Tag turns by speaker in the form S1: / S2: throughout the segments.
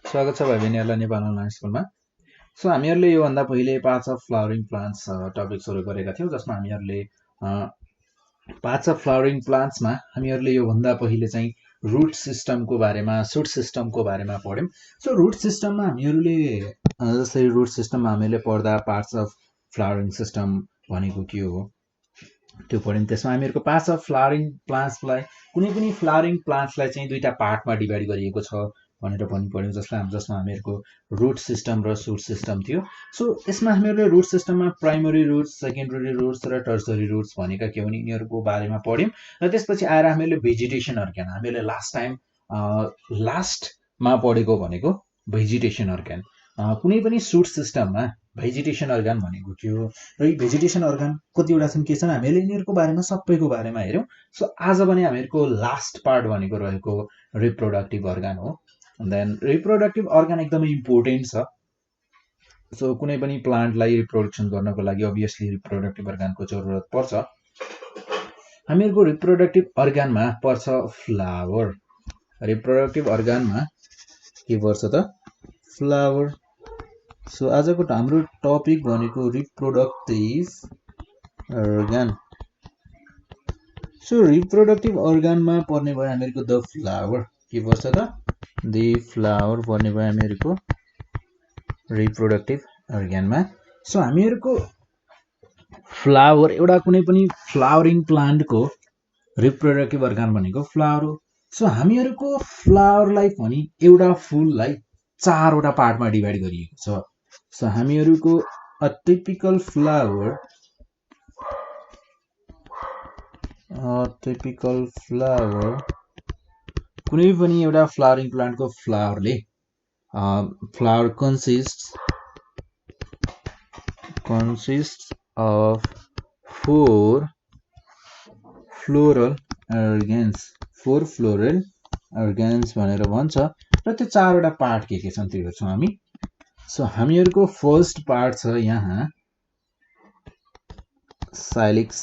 S1: स्वागत छ भाइ बहिनीहरूलाई नेपाल अनलाइन स्कुलमा। सो हामीहरूले योभन्दा पहिले parts of flowering plants topic सुरु गरेका थियौँ, जसमा हामीहरूले पार्ट्स अफ फ्लावरिङ प्लान्ट्समा हामीहरूले योभन्दा पहिले चाहिँ रुट सिस्टमको बारेमा, सुट सिस्टमको बारेमा पढ्यौँ। सो रुट सिस्टममा हामीहरूले जस्तै रुट सिस्टममा हामीले पढ्दा पार्ट्स अफ फ्लावरिङ सिस्टम भनेको के हो त्यो पढ्यौँ। त्यसमा हामीहरूको पार्ट्स अफ फ्लावरिङ प्लान्ट्सलाई कुनै पनि फ्लावरिङ प्लान्ट्सलाई चाहिँ दुईटा पार्टमा डिभाइड गरिएको छ भनेर पनि पढ्यौँ, जसमा हामीहरूको रुट सिस्टम र सुट सिस्टम थियो। सो यसमा हामीहरूले रुट सिस्टममा प्राइमरी रुट्स, सेकेन्डरी रुट्स र टर्सरी रुट्स भनेका के हुन् यिनीहरूको बारेमा पढ्यौँ। र त्यसपछि आएर हामीले भेजिटेसन अर्ग्यान, हामीले लास्टमा पढेको भनेको भेजिटेसन अर्ग्यान। कुनै पनि सुट सिस्टममा भेजिटेसन अर्गान भनेको के हो र यी भेजिटेसन अर्गान कतिवटा छन्, के छन्, हामीले यिनीहरूको बारेमा सबैको बारेमा हेऱ्यौँ। सो आज पनि हामीहरूको लास्ट पार्ट भनेको रहेको रिप्रोडक्टिभ अर्गान हो। देन रिप्रोडक्टिभ अर्गान एकदमै इम्पोर्टेन्ट छ। सो कुनै पनि प्लान्टलाई रिप्रोडक्सन गर्नको लागि अभियसली रिप्रोडक्टिभ अर्गानको जरुरत पर्छ। हामीहरूको रिप्रोडक्टिभ अर्गानमा पर्छ फ्लावर। रिप्रोडक्टिभ अर्गानमा के पर्छ त? फ्लावर। सो आजको हाम्रो टपिक भनेको रिप्रोडक्टिभ अर्गान। सो रिप्रोडक्टिभ अर्गानमा पर्ने भयो हामीहरूको द फ्लावर। के पर्छ त? द फ्लावर पर्ने भयो हामीहरूको रिप्रोडक्टिभ अर्गानमा। सो हामीहरूको फ्लावर, एउटा कुनै पनि फ्लावरिङ प्लान्टको रिप्रोडक्टिभ अर्गान भनेको फ्लावर हो। सो हामीहरूको फ्लावरलाई पनि एउटा फुललाई चारवटा पार्टमा डिभाइड गरिएको छ। सो हामीहरूको अ टिपिकल फ्लावर कुनै पनि एउटा फ्लावरिङ प्लान्टको फ्लावरले flower consists of 4 floral organs भनेर भन्छ। र त्यो चारवटा पार्ट के छन् त्यो हेर्छौँ हामी। सो हामीहरूको फर्स्ट पार्ट छ यहाँ साइलिक्स,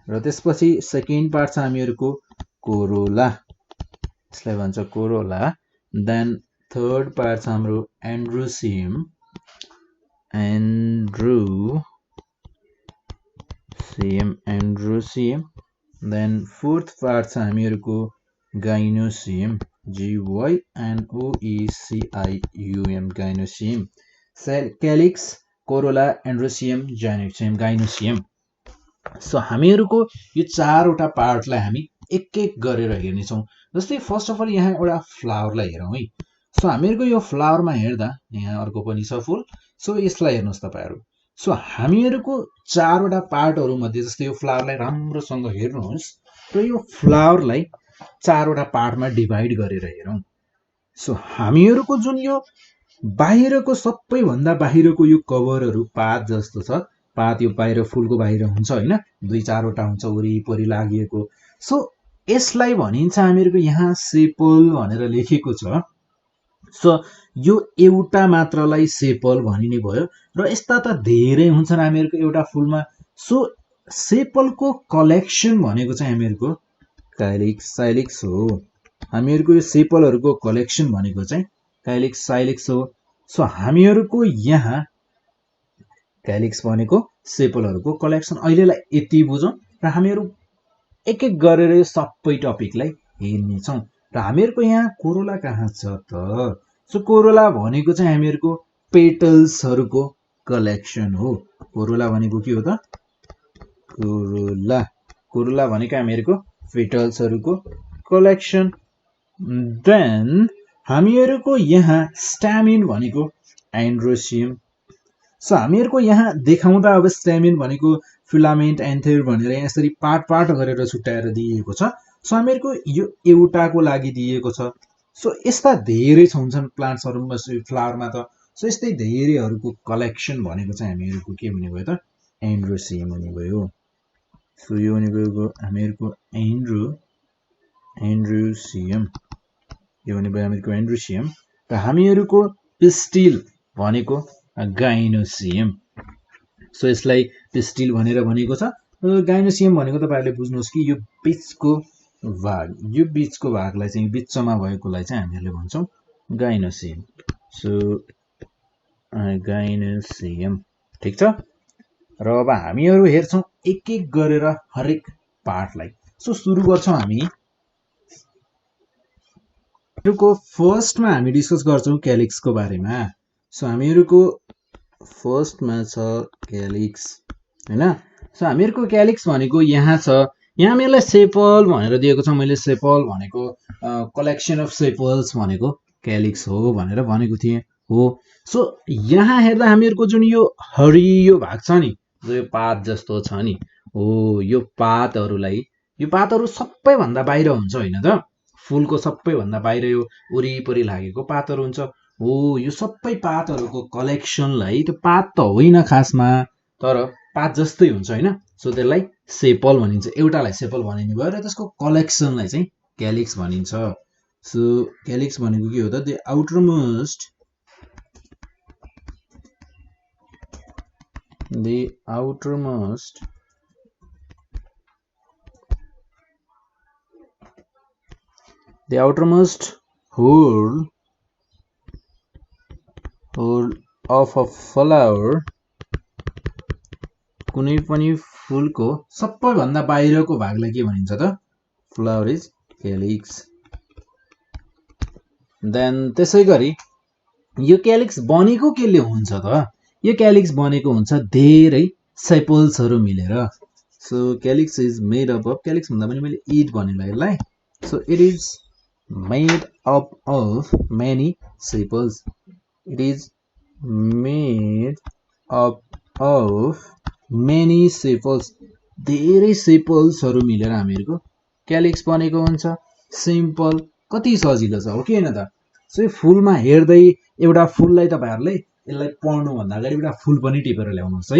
S1: र त्यसपछि सेकेन्ड पार्ट छ हामीहरूको कोरोला, यसलाई भन्छ कोरोला। देन थर्ड पार्ट छ हाम्रो एन्ड्रोसियम। देन फोर्थ पार्ट छ हामीहरूको gynoecium, GYNOECIUM, gynoecium. Calyx, corolla, androecium, gynoecium. So हामीहरूको यो चारवटा पार्टलाई हामी एक एक गरेर हेर्नेछौँ। जस्तै फर्स्ट अफ अल यहाँ एउटा फ्लावरलाई हेरौँ है। सो हामीहरूको यो फ्लावरमा हेर्दा यहाँ अर्को पनि छ फुल। सो यसलाई हेर्नुहोस् तपाईँहरू। सो हामीहरूको चारवटा पार्टहरू मध्ये जस्तै यो फ्लावरलाई राम्रोसँग हेर्नुहोस् र यो फ्लावरलाई चारवटा पार्टमा डिभाइड गरेर हेरौँ। सो हामीहरूको जुन यो बाहिरको सबैभन्दा बाहिरको यो कभरहरू पात जस्तो छ, पात यो बाहिर फुलको बाहिर हुन्छ होइन, दुई चारवटा हुन्छ वरिपरि लागिएको। सो यसलाई भनिन्छ हामीहरूको यहाँ सेपल भनेर लेखेको छ। सो यो एउटा मात्रलाई सेपल भनिने भयो। र यस्ता त धेरै हुन्छन् हामीहरूको एउटा फुलमा। सो सेपलको कलेक्सन भनेको चाहिँ हामीहरूको साइलिक्स हो। हामीहरूको यो सेपलहरूको कलेक्सन भनेको चाहिँ साइलिक्स हो। सो हामीहरूको यहाँ कैलिक्स भनेको सेपलहरूको कलेक्सन। अहिलेलाई यति बुझौँ र हामीहरू एक एक गरेर यो सबै टपिकलाई हेर्नेछौँ। र हामीहरूको यहाँ कोरोला कहाँ छ त? सो कोरोला भनेको चाहिँ हामीहरूको पेटल्सहरूको कलेक्सन हो। कोरोला भनेको के हो त? कोरोला भनेको हामीहरूको पेटल्सहरूको कलेक्सन। देन हामीहरूको यहाँ स्ट्यामिन भनेको एन्ड्रोसियम। सो हामीहरूको यहाँ देखाउँदा अब स्ट्यामिन भनेको फिलामेन्ट एन्थेर भनेर यहाँ यसरी पार्ट गरेर छुट्याएर दिएको छ। सो हामीहरूको यो एउटाको लागि दिएको छ। सो यस्ता धेरै हुन्छन् प्लान्ट्सहरूमा, फ्लावरमा त। सो यस्तै धेरैहरूको कलेक्सन भनेको चाहिँ हामीहरूको के हुने भयो त? एन्ड्रोसियम हुने भयो। सो यो हुने भयो हामीहरूको एन्ड्रोसियम, यो हुने भयो हामीहरूको एन्ड्रोसियम। र हामीहरूको पिस्टिल भनेको गाइनोसियम। सो यसलाई पिस्टिल भनेर भनेको छ। गाइनोसियम भनेको तपाईँहरूले बुझ्नुहोस् कि यो बिचको भागलाई चाहिँ बिचमा भएकोलाई चाहिँ हामीहरूले भन्छौँ गाइनोसियम। सो गाइनोसियम ठिक छ। र अब हामीहरू हेर्छौँ एक एक गरेर हरेक पार्टलाई। सो सुरु गर्छौँ हामी फर्स्टमा हामी डिस्कस गर्छौँ क्यालिक्सको बारेमा। सो हामीहरूको फर्स्टमा छ क्यालिक्स हैन। सो हामीहरूको क्यालिक्स भनेको यहाँ छ, यहाँ मेलाई सेपल भनेर दिएको छ, मैले सेपल भनेको कलेक्सन अफ सेपल्स भनेको क्यालिक्स हो भनेर भनेको थिएँ हो। सो यहाँ हेर्दा हामीहरूको जुन यो हरियो भाग छ नि, जो यो पात जस्तो छ नि हो, यो पातहरूलाई, यो पातहरू सबैभन्दा बाहिर हुन्छ होइन त, फुलको सबैभन्दा बाहिर यो वरिपरि लागेको पातहरू हुन्छ हो। यो सबै पातहरूको कलेक्सनलाई, त्यो पात त होइन खासमा, तर पात जस्तै हुन्छ होइन, सो त्यसलाई सेपल भनिन्छ। एउटालाई सेपल भनिने भयो र त्यसको कलेक्सनलाई चाहिँ क्यालिक्स भनिन्छ। सो क्यालिक्स भनेको के हो त, the outermost whole of a flower, कुनै पनि फुलको सबैभन्दा बाहिरको भागलाई के भनिन्छ त, फ्लावर इज क्यालिक्स। देन त्यसै गरी यो क्यालिक्स बनेको केले हुन्छ त, यो क्यालिक्स बनेको हुन्छ धेरै सेपल्सहरू मिलेर। So calyx is made up of, calyx भन्दा पनि मैले इट भनेर यसलाई, so it is made up of many sepals. It is made up of many sepals. धेरै सेपल्सहरू मिलेर हामीहरूको क्यालिक्स बनेको हुन्छ। सिम्पल, कति सजिलो छ हो कि होइन त। सो यो फुलमा हेर्दै एउटा फुललाई तपाईँहरूले यसलाई पढ्नुभन्दा अगाडि एउटा फुल पनि टिपेर ल्याउनुहोस् है।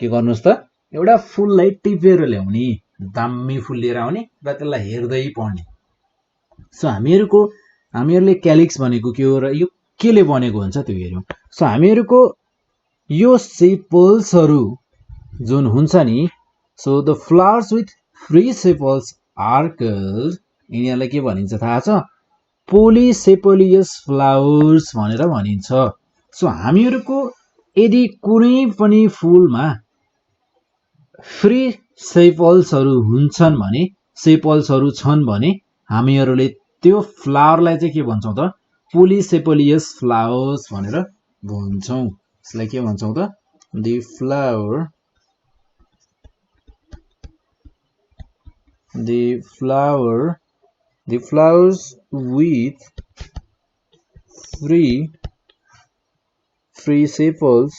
S1: के गर्नुहोस् त, एउटा फुललाई टिपेर ल्याउने, दामी फुल लिएर आउने र त्यसलाई हेर्दै पढ्ने। सो हामीहरूले क्यालिक्स भनेको के हो र यो केले बनेको हुन्छ त्यो हेऱ्यौँ। सो हामीहरूको यो सेपल्सहरू जुन हुन्छ नि, so the flowers with free sepals are called, यिनीहरूलाई के भनिन्छ थाहा छ, पोलिसेपोलियस फ्लावर्स भनेर भनिन्छ। सो हामीहरूको यदि कुनै पनि फुलमा फ्री सेपल्सहरू हुन्छन् भने, सेपल्सहरू छन् भने हामीहरूले त्यो फ्लावरलाई चाहिँ के भन्छौँ त, पोलिसेपोलियस फ्लावर्स भनेर भन्छौँ। यसलाई के भन्छौँ त, the flowers with free sepals,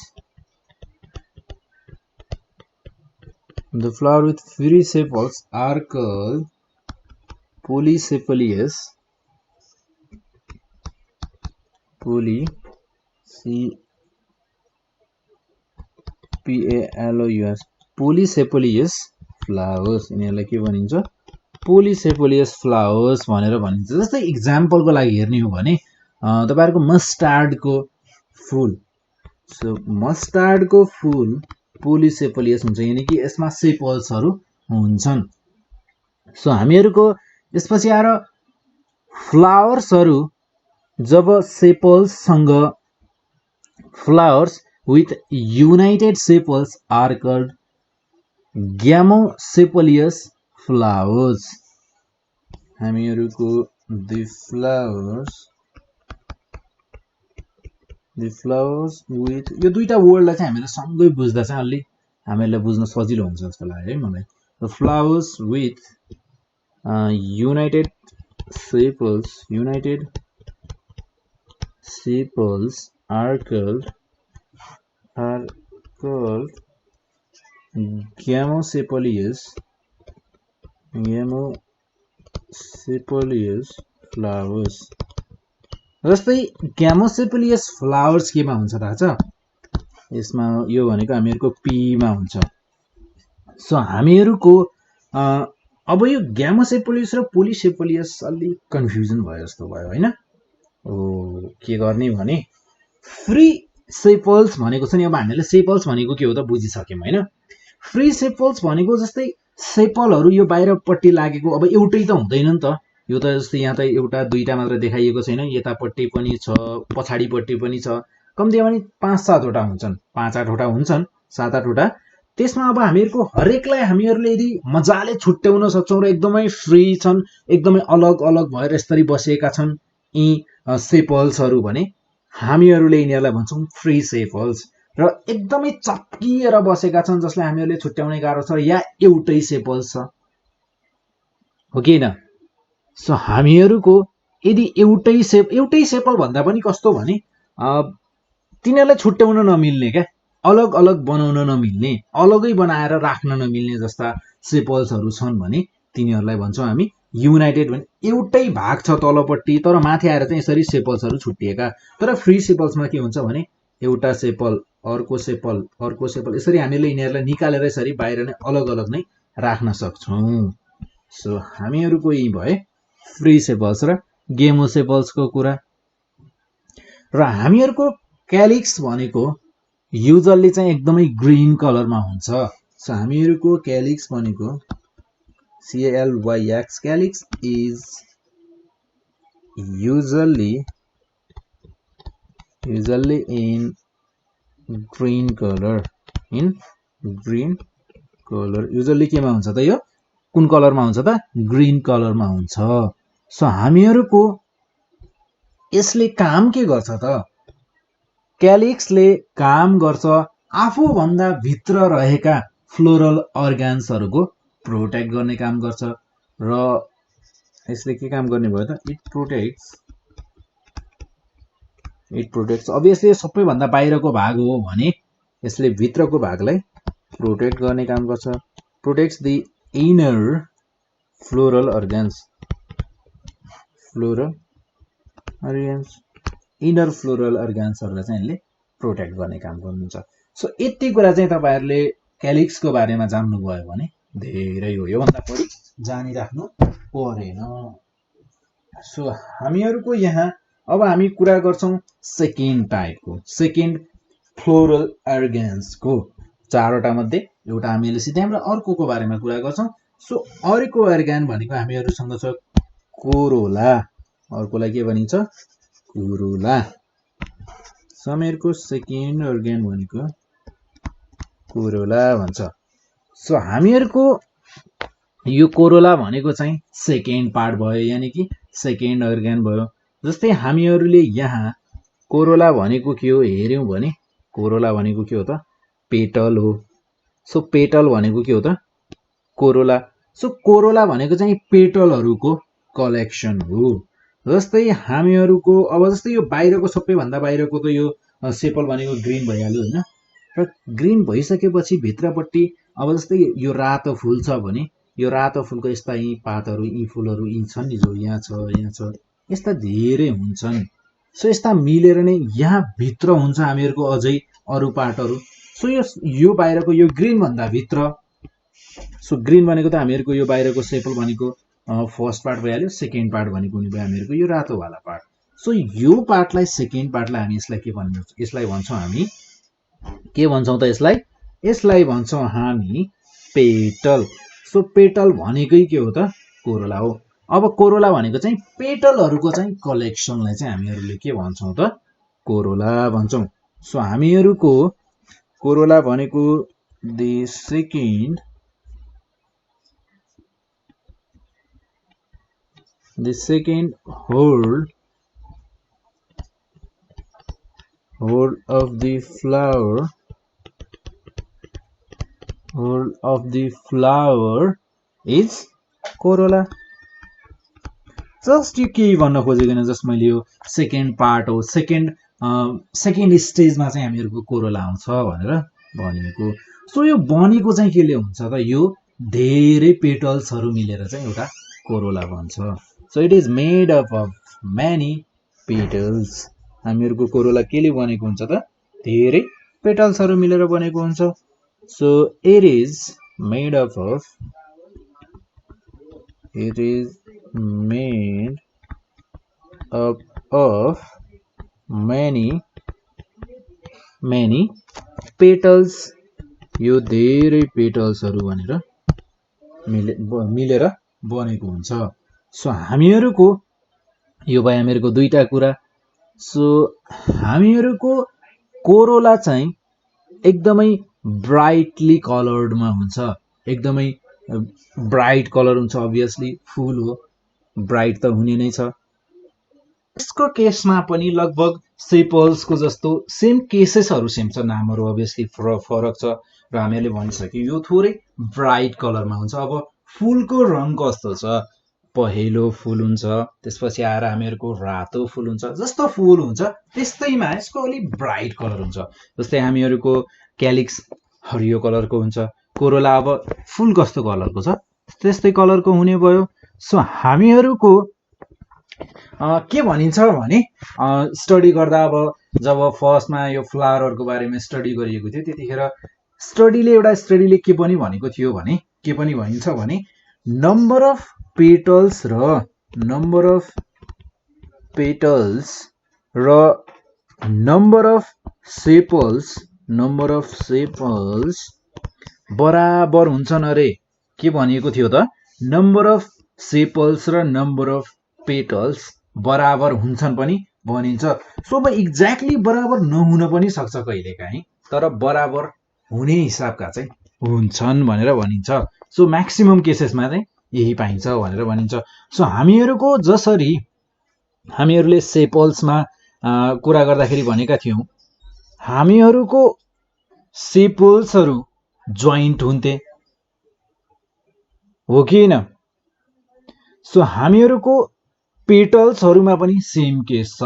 S1: the flower with free sepals are called polycephalous flowers। यिनीहरूलाई के भनिन्छ, पोलिसेपोलियस फ्लावर्स भनेर भनिन्छ। जस्तै इक्जाम्पलको लागि हेर्ने हो भने तपाईँहरूको मस्टार्डको फुल, सो मस्टार्डको फुल पोलिसेपोलियस हुन्छ, यानि कि यसमा सेपल्सहरू हुन्छन्। सो हामीहरूको यसपछि आएर फ्लावर्सहरू, जब सेपल्ससँग, flowers with united sepals are called gamosepalous flowers. हामीहरूको द फ्लावर्स विथ, यो दुईटा वर्डलाई चाहिँ हामीले सँगै बुझ्दा चाहिँ अलि हामीहरूलाई बुझ्न सजिलो हुन्छ जस्तो लाग्यो है मलाई। The flowers with United sepals are called gamosepalious flowers। जस्तै ग्यामोसेपोलियस फ्लावर्स केमा हुन्छ थाहा छ, यसमा यो भनेको हामीहरूको पीमा हुन्छ। सो हामीहरूको अब यो ग्यामोसेपोलियस र पोलिसेपोलियस अलि कन्फ्युजन भयो जस्तो भयो होइन। के गर्ने भने फ्री सेपल्स भनेको छ नि, अब हामीले सेपल्स भनेको के हो त बुझिसक्यौँ होइन। फ्री सेपल्स भनेको जस्तै सेपलहरू यो बाहिरपट्टि लागेको, अब एउटै त हुँदैन नि त, यो त जस्तै यहाँ त एउटा दुईटा मात्र देखाइएको छैन, यतापट्टि पनि छ, पछाडिपट्टि पनि छ, कम्तीमा पनि 5-7 वटा हुन्छन्, 5-8 वटा हुन्छन्, 7-8 वटा। त्यसमा अब हामीहरूको हरेकलाई हामीहरूले यदि मजाले छुट्याउन सक्छौँ र एकदमै फ्री छन्, एकदमै अलग अलग भएर यसरी बसेका छन् यी सेपल्सहरू भने हामीहरूले यिनीहरूलाई भन्छौँ फ्री सेपल्स। र एकदमै चप्किएर बसेका छन् जसलाई हामीहरूले छुट्याउने गाह्रो छ, या एउटै सेपल्स छ, हो कि होइन? सो हामीहरूको यदि एउटै सेपल भन्दा पनि कस्तो भने तिनीहरूलाई छुट्याउन नमिल्ने क्या, अलग अलग बनाउन नमिल्ने, अलगै बनाएर राख्न नमिल्ने जस्ता सेपल्सहरू छन् भने तिनीहरूलाई भन्छौँ हामी युनाइटेड। भने एउटै भाग छ तलपट्टि, तर माथि आएर चाहिँ यसरी सेपल्सहरू छुट्टिएका। तर फ्री सेपल्समा के हुन्छ भने एउटा सेपल, अर्को सेपल, अर्को सेपल, यसरी हामीले यिनीहरूलाई निकालेर यसरी बाहिर नै अलग अलग नै राख्न सक्छौँ। सो हामीहरूको यही भए फ्री सेपल्स र गेमोसेपल्सको कुरा। र हामीहरूको क्यालिक्स भनेको युजल्ली चाहिँ एकदमै ग्रीन कलरमा हुन्छ। सो हामीहरूको क्यालिक्स भनेको CALYX, calyx is usually in green color, usually केमा हुन्छ त, यो कुन कलरमा हुन्छ त, ग्रीन कलरमा हुन्छ। सो हामीहरूको यसले काम के गर्छ त, क्यालिक्सले काम गर्छ आफूभन्दा भित्र रहेका फ्लोरल अर्गान्सहरूको प्रोटेक्ट गर्ने काम गर्छ। र यसले के काम गर्ने भयो त, इट प्रोटेक्ट्स अभियसली सबैभन्दा बाहिरको भाग हो भने यसले भित्रको भागलाई प्रोटेक्ट गर्ने काम गर्छ। Protects the inner floral organs, inner floral अर्गान्सहरूलाई चाहिँ यसले प्रोटेक्ट गर्ने काम गर्नुहुन्छ। सो यति कुरा चाहिँ तपाईहरुले क्यालिक्सको बारेमा जान्नुभयो भने धेरै हो, योभन्दा बढी जानिराख्नु परेन। सो हामीहरुको यहाँ अब हामी कुरा गर्छौं सेकेन्ड टाइपको, सेकेन्ड फ्लोरल अर्गान्सको। चारवटा मध्ये एउटा हामीले सिध्यायौं र अर्कोको बारेमा कुरा गर्छौं। सो अर्को अर्गान भनेको हामीहरुसँग छ कोरोला, अर्कोलाई के भनिन्छ, कोरोला। सो हामीहरुको सेकेन्ड अर्गान भनेको कोरोला भन्छ। सो हामीहरुको यो कोरोला भनेको चाहिँ सेकेन्ड पार्ट भयो, यानी कि सेकेन्ड अर्गान भयो। जस्तै हामीहरुले यहाँ कोरोला भनेको के हो हेर्यौं भने, कोरोला भनेको के हो त, पेटल हो। सो पेटल भनेको के हो त, कोरोला। सो कोरोला भनेको चाहिँ पेटलहरुको कलेक्सन हो। जस्तै हामीहरुको अब जस्तै यो बाहिरको सबैभन्दा बाहिरको त यो सेपल भनेको ग्रीन भइहाल्यो हैन, र ग्रीन भइसकेपछि भित्रपट्टि अब जस्तै यो रातो फूल छ भने यो रातो फूलको यस्ता यी पातहरु, यी फूलहरु यी छन् नि, जो यहाँ छ, यस्ता धेरै हुन्छन्। सो यस्ता मिलेर नै यहाँ भित्र हुन्छ हामीहरुको अझै अरु पार्टहरु। सो यो बाहिरको यो ग्रीन भन्दा भित्र, सो ग्रीन भनेको त हामीहरुको यो बाहिरको सेपल भनेको फर्स्ट पार्ट भइहाल्यो, सेकेन्ड पार्ट भनेको नि भयो हामीहरुको यो रातो वाला पार्ट। सो यो पार्टलाई, सेकेन्ड पार्टलाई हामी यसलाई के भन्छौं, यसलाई भन्छौं हामी के भन्छौं त, यसलाई भन्छौं हामी पेटल। सो पेटल भनेकै के हो त, कोरोला हो। अब कोरोला भनेको चाहिँ पेटलहरुको चाहिँ कलेक्सनलाई चाहिँ हामीहरुले के भन्छौं त, कोरोला भन्छौं। सो हामीहरुको कोरोला भनेको the second hold of the flower is Corolla. Just यो केही भन्न खोजेको छैन, जस्ट मैले यो सेकेन्ड पार्ट हो, सेकेन्ड स्टेजमा चाहिँ हामीहरुको कोरोला आउँछ भनेर भनेको। सो यो बनेको चाहिँ केले हुन्छ त, यो धेरै पेटल्सहरु मिलेर चाहिँ एउटा कोरोला बन्छ। So it is made up of many petals. हामीहरुको कोरोला केले बनेको हुन्छ त, धेरै पेटल्सहरु मिलेर बनेको हुन्छ। So it is made up of many petals। यो धेरै पेटल्सहरु भनेर मिलेर बनेको हुन्छ। सो हामीहरूको यो भयो हामीहरूको दुईटा कुरा। सो हामीहरूको कोरोला चाहिँ एकदमै ब्राइटली कलर्डमा हुन्छ, एकदमै ब्राइट कलर हुन्छ। अभियसली फुल हो, ब्राइट त हुने नै छ। यसको केसमा पनि लगभग सेपल्सको जस्तो सेम केसेसहरू सेम छ, नामहरू अभियसली फरक छ र हामीहरूले भनिसक्यो यो थोरै ब्राइट कलरमा हुन्छ। अब फुलको रङ कस्तो छ, पहेँलो फुल हुन्छ, त्यसपछि आएर हामीहरूको रातो फुल हुन्छ, जस्तो फुल हुन्छ त्यस्तैमा यसको अलिक ब्राइट कलर हुन्छ। जस्तै हामीहरूको क्यालिक्स हरियो कलरको हुन्छ, कोरोला अब फुल कस्तो कलरको छ त्यस्तै कलरको हुने भयो। सो हामीहरूको के भनिन्छ भने स्टडी गर्दा अब जब फर्स्टमा यो फ्लावरहरूको बारेमा स्टडी गरिएको थियो त्यतिखेर एउटा स्टडीले के पनि भनेको थियो भने के पनि भनिन्छ भने नम्बर अफ पेटल्स र नम्बर अफ सेपल्स बराबर हुन्छन् अरे। के भनिएको थियो त, नम्बर अफ सेपल्स र नम्बर अफ पेटल्स बराबर हुन्छन् पनि भनिन्छ। सो अब एक्ज्याक्टली बराबर नहुन पनि सक्छ कहिलेकाहीँ, तर बराबर हुने हिसाबका चाहिँ हुन्छन् भनेर भनिन्छ। सो म्याक्सिमम केसेसमा चाहिँ यही पाइन्छ भनेर भनिन्छ। सो हामीहरूको जसरी हामीहरूले सेपल्समा कुरा गर्दाखेरि भनेका थियौँ, हामीहरूको सेपल्सहरू जोइन्ट हुन्थे हो कि होइन। सो हामीहरूको पेटल्सहरूमा पनि सेम केस छ।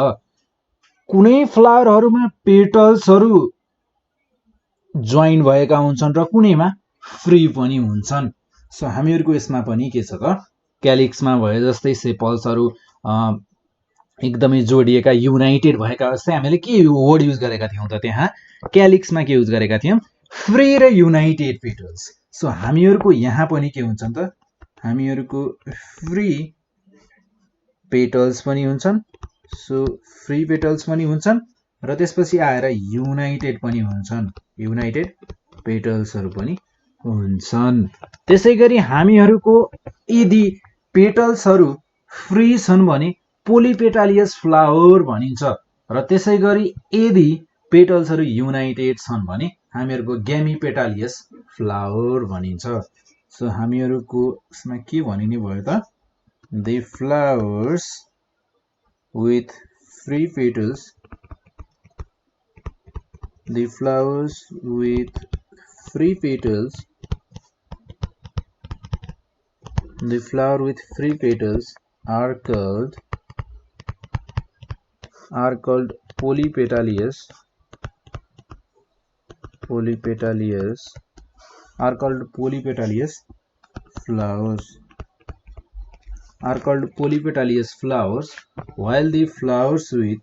S1: कुनै फ्लावरहरूमा पेटल्सहरू जोइन भएका हुन्छन् र कुनैमा फ्री पनि हुन्छन्। सो हामीहरूको यसमा पनि के छ त, क्यालिक्समा भए जस्तै सेपल्सहरू एकदमै जोडिएका युनाइटेड भएका। जस्तै हामीले के वर्ड युज गरेका थियौँ त, त्यहाँ क्यालिक्समा के युज गरेका थियौँ, फ्री र युनाइटेड पेटल्स। सो हामीहरूको यहाँ पनि के हुन्छन् त, हामीहरूको फ्री पेटल्स पनि हुन्छन्। सो फ्री पेटल्स पनि हुन्छन् र त्यसपछि आएर युनाइटेड पनि हुन्छन्, युनाइटेड पेटल्सहरू पनि हुन्छन्। त्यसै गरी हामीहरूको यदि पेटल्सहरू फ्री छन् भने पोलिपेटालियस फ्लावर भनिन्छ र त्यसै गरी यदि पेटल्सहरू युनाइटेड छन् भने हामीहरूको ग्यामिपेटालियस फ्लावर भनिन्छ। सो हामीहरूको यसमा के भनिने भयो त, the flowers with free petals, the flowers with free petals, the flower with free petals are called polypetalious flowers, while the flowers with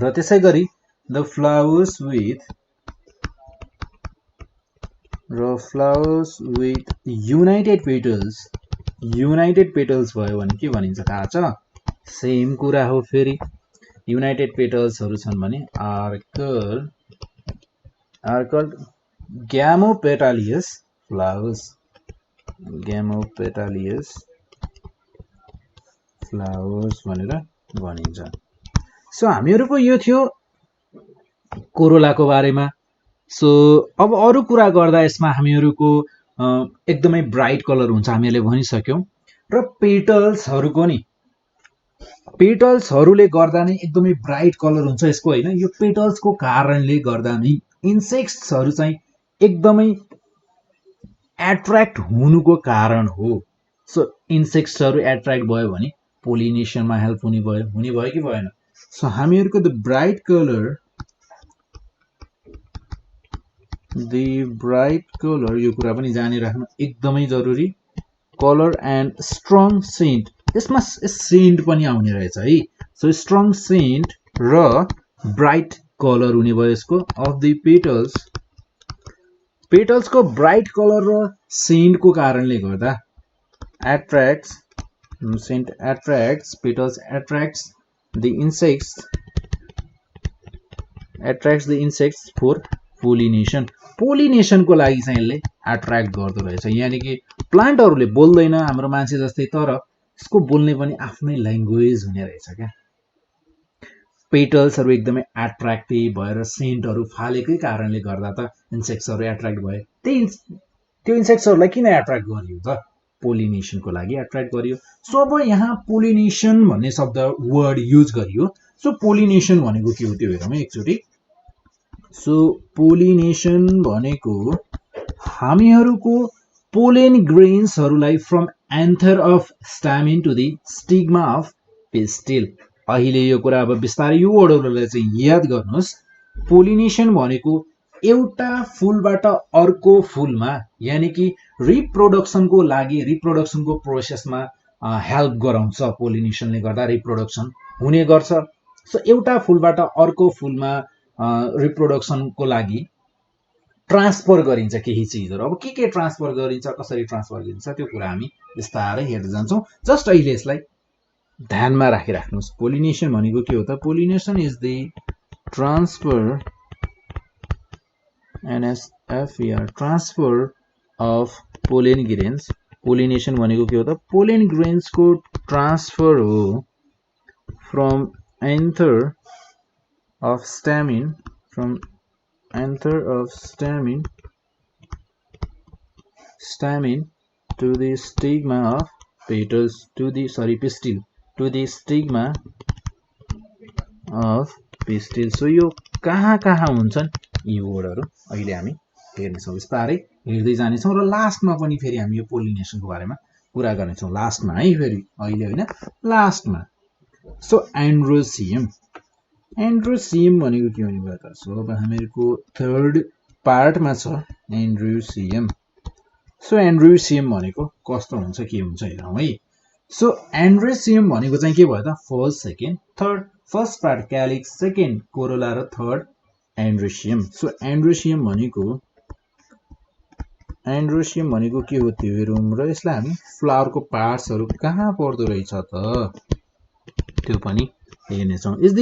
S1: र त्यसै गरी the flowers with united petals भयो भने के भनिन्छ थाहा छ, सेम कुरा हो। फेरि युनाइटेड पेटल्सहरू छन् भने are called gamopetalious flowers भनेर भनिन्छ। सो हामीहरूको यो थियो कोरोलाको बारेमा। सो अब अरू कुरा गर्दा यसमा हामीहरूको एकदमै ब्राइट कलर हुन्छ हामीहरूले भनिसक्यौँ, र पेटल्सहरूको नि पेटल्सहरूले गर्दा नै एकदमै ब्राइट कलर हुन्छ यसको होइन। यो पेटल्सको कारणले गर्दा नै इन्सेक्ट्सहरू चाहिँ एकदमै एट्र्याक्ट हुनुको कारण हो। सो इन्सेक्ट्सहरू एट्र्याक्ट भयो भने पोलिनेसनमा हेल्प हुने भयो कि भएन। सो हामीहरूको द ब्राइट कलर यो कुरा पनि जानिराख्नु एकदमै जरुरी। कलर एन्ड स्ट्रङ सेन्ट, त्यसमा सेन्ट पनि आउने रहेछ है। सो स्ट्रङ सेन्ट र ब्राइट कलर हुने भयो यसको अफ द पेटल्सको ब्राइट कलर र सेन्टको कारणले गर्दा petals attracts the insects for पोलिनेसनको लागि चाहिँ यसले एट्र्याक्ट गर्दो रहेछ। यानि कि प्लान्टहरूले बोल्दैन हाम्रो मान्छे जस्तै, तर यसको बोल्ने पनि आफ्नै ल्याङ्ग्वेज हुने रहेछ क्या। पेटल्सहरू एकदमै एट्र्याक्टिभ भएर सेन्टहरू फालेकै कारणले गर्दा त इन्सेक्ट्सहरू एट्र्याक्ट भए। त्यो इन्सेक्ट्सहरूलाई किन एट्र्याक्ट गरियो त? पोलिनेसनको लागि एट्र्याक्ट गरियो। सो अब यहाँ पोलिनेसन भन्ने शब्द वर्ड युज गरियो। सो पोलिनेसन भनेको के हो त्यो हेरौँ है एकचोटि। सो पोलिनेसन भनेको हामीहरूको पोलेन ग्रेन्सहरूलाई from anther of stamen to the stigma of pistil. अहिले यो कुरा अब बिस्तारै यो वर्डहरूलाई चाहिँ याद गर्नुहोस्। पोलिनेसन भनेको एउटा फुलबाट अर्को फुलमा, यानि कि रिप्रोडक्सनको लागि, रिप्रोडक्सनको प्रोसेसमा हेल्प गराउँछ। पोलिनेसनले गर्दा रिप्रोडक्सन हुने गर्छ। सो एउटा फुलबाट अर्को फुलमा रिप्रोडक्सनको लागि ट्रान्सफर गरिन्छ केही चिजहरू। अब के ट्रान्सफर गरिन्छ, कसरी ट्रान्सफर गरिन्छ त्यो कुरा हामी बिस्तारै हेर्दै जान्छौँ। जस्ट अहिले यसलाई ध्यानमा राखिराख्नुहोस्। पोलिनेसन भनेको के हो त? Pollination is the transfer, NSFER, transfer of pollen grains. Pollination भनेको के हो त? पोलेन ग्रेन्सको ट्रान्सफर हो from anther of stamen, from anther of stamen to the stigma of petals, pistil, to the stigma of pistil. So यो कहाँ हुन्छन् यी वर्डहरू अहिले हामी हेर्नेछौँ, बिस्तारै हेर्दै जानेछौँ र लास्टमा पनि फेरि हामी यो पोलिनेसनको बारेमा कुरा गर्नेछौँ। लास्टमा है, फेरि अहिले होइन, लास्टमा। सो एन्ड्रोसियम भनेको के हुने भयो त? सो अब हामीहरूको थर्ड पार्टमा छ एन्ड्रोसियम। सो एन्ड्रोसियम भनेको कस्तो हुन्छ, के हुन्छ हेरौँ है। सो एन्ड्रोसियम भनेको चाहिँ के भयो त? First, second, third. First part calyx, second corolla र थर्ड एन्ड्रोसियम। सो एन्ड्रोसियम भनेको के हो त्यो हेरौँ र यसलाई हामी फ्लावरको पार्ट्सहरू कहाँ पर्दो रहेछ त त्यो पनि हेर्नेछौँ। Is the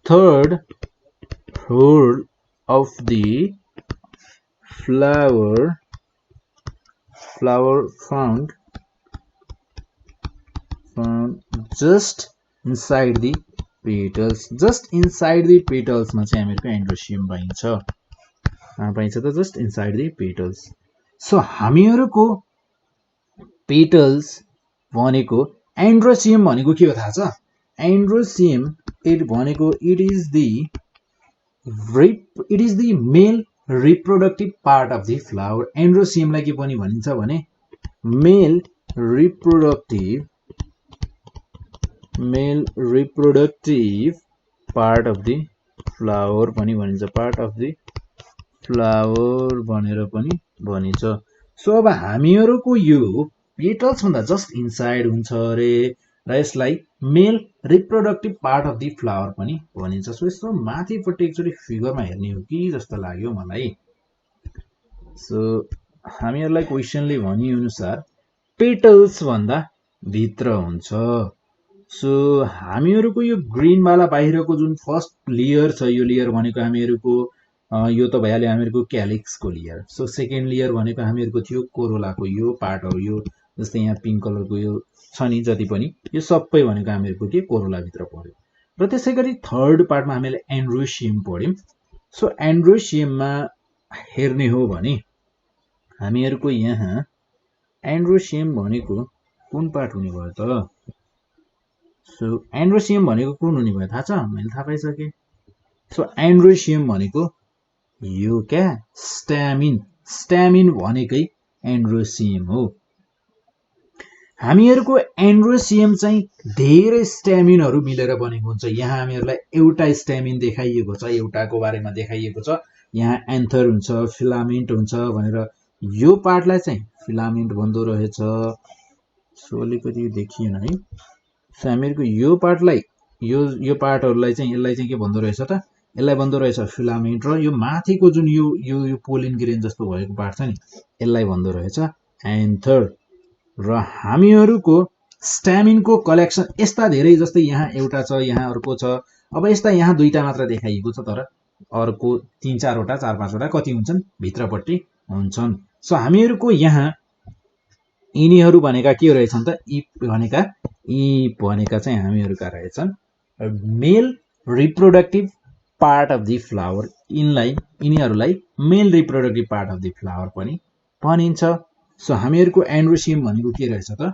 S1: third whole of the flower found just inside the petals. Just inside the petals मा चाहिँ हामीहरूको एन्ड्रोसियम पाइन्छ। त just inside the petals. So हामीहरूको पेटल्स भनेको एन्ड्रोसियम भनेको के हो थाहा छ? एन्ड्रोसियम भनेको it is the male reproductive part of the flower. एन्ड्रोसियमलाई के पनि भनिन्छ भने male reproductive part of the flower पनि भनिन्छ, पार्ट अफ द फ्लावर भनेर पनि भनिन्छ। सो अब हामीहरूको यो पेटल्स भन्दा जस्ट इनसाइड हुन्छ अरे र यसलाई male reproductive part of the flower पनि भनिन्छ। सो यसो माथिपट्टि एकचोटि फिगरमा हेर्ने हो कि जस्तो लाग्यो मलाई। सो हामीहरूलाई क्वेसनले भनेअनुसार पेटल्स भन्दा भित्र हुन्छ। सो हामीहरूको यो ग्रिनवाला बाहिरको जुन फर्स्ट लेयर छ, यो लेयर भनेको हामीहरूको यो त भइहाल्यो हामीहरूको क्यालिक्सको लेयर। सो सेकेन्ड लेयर भनेको हामीहरूको थियो कोरोलाको यो पार्ट हो, यो जस्तै यहाँ पिङ्क कलरको यो छ नि जति पनि, यो सबै भनेको हामीहरूको के कोरोलाभित्र पर्यो। र त्यसै गरी थर्ड पार्टमा हामीले एन्ड्रोसियम पढ्यौँ। सो एन्ड्रोसियममा हेर्ने हो भने हामीहरूको यहाँ एन्ड्रोसियम भनेको कुन पार्ट हुने भयो त? सो एन्ड्रोसियम भनेको कुन हुने भयो थाहा छ? मैले थाहा पाइसकेँ। सो एन्ड्रोसियम भनेको यो क्या स्टामिन भनेकै एन्ड्रोसियम हो। हामीहरूको एन्ड्रोसियम चाहिँ धेरै स्टामिनहरू मिलेर बनेको हुन्छ। यहाँ हामीहरूलाई एउटा स्टामिन देखाइएको छ, एउटाको बारेमा देखाइएको छ। यहाँ एन्थर हुन्छ, फिलामेन्ट हुन्छ भनेर यो पार्टलाई चाहिँ फिलामेन्ट भन्दो रहेछ। सो अलिकति देखिएन है। सो हामीहरूको यो पार्टलाई यो पार्टहरूलाई चाहिँ यसलाई चाहिँ के भन्दो रहेछ त? यसलाई भन्दो रहेछ फिलामेन्ट। र यो माथिको जुन यो पोलिन ग्रेन जस्तो भएको पार्ट छ नि, यसलाई भन्दो रहेछ एन्थर। र हामीहरूको स्टामिनको कलेक्सन यस्ता धेरै, जस्तै यहाँ एउटा छ, यहाँ अर्को छ। अब यस्ता यहाँ दुईटा मात्र देखाइएको छ, तर अर्को 3-4वटा 4-5वटा कति हुन्छन् भित्रपट्टि हुन्छन्। सो हामीहरूको यहाँ यिनीहरू भनेका के रहेछन् त? यी भनेका यी भनेका चाहिँ हामीहरूका रहेछन् male reproductive part of the flower. यिनीहरूलाई male reproductive part of the flower पनि भनिन्छ। सो हामीहरूको एन्ड्रोसियम भनेको के रहेछ त?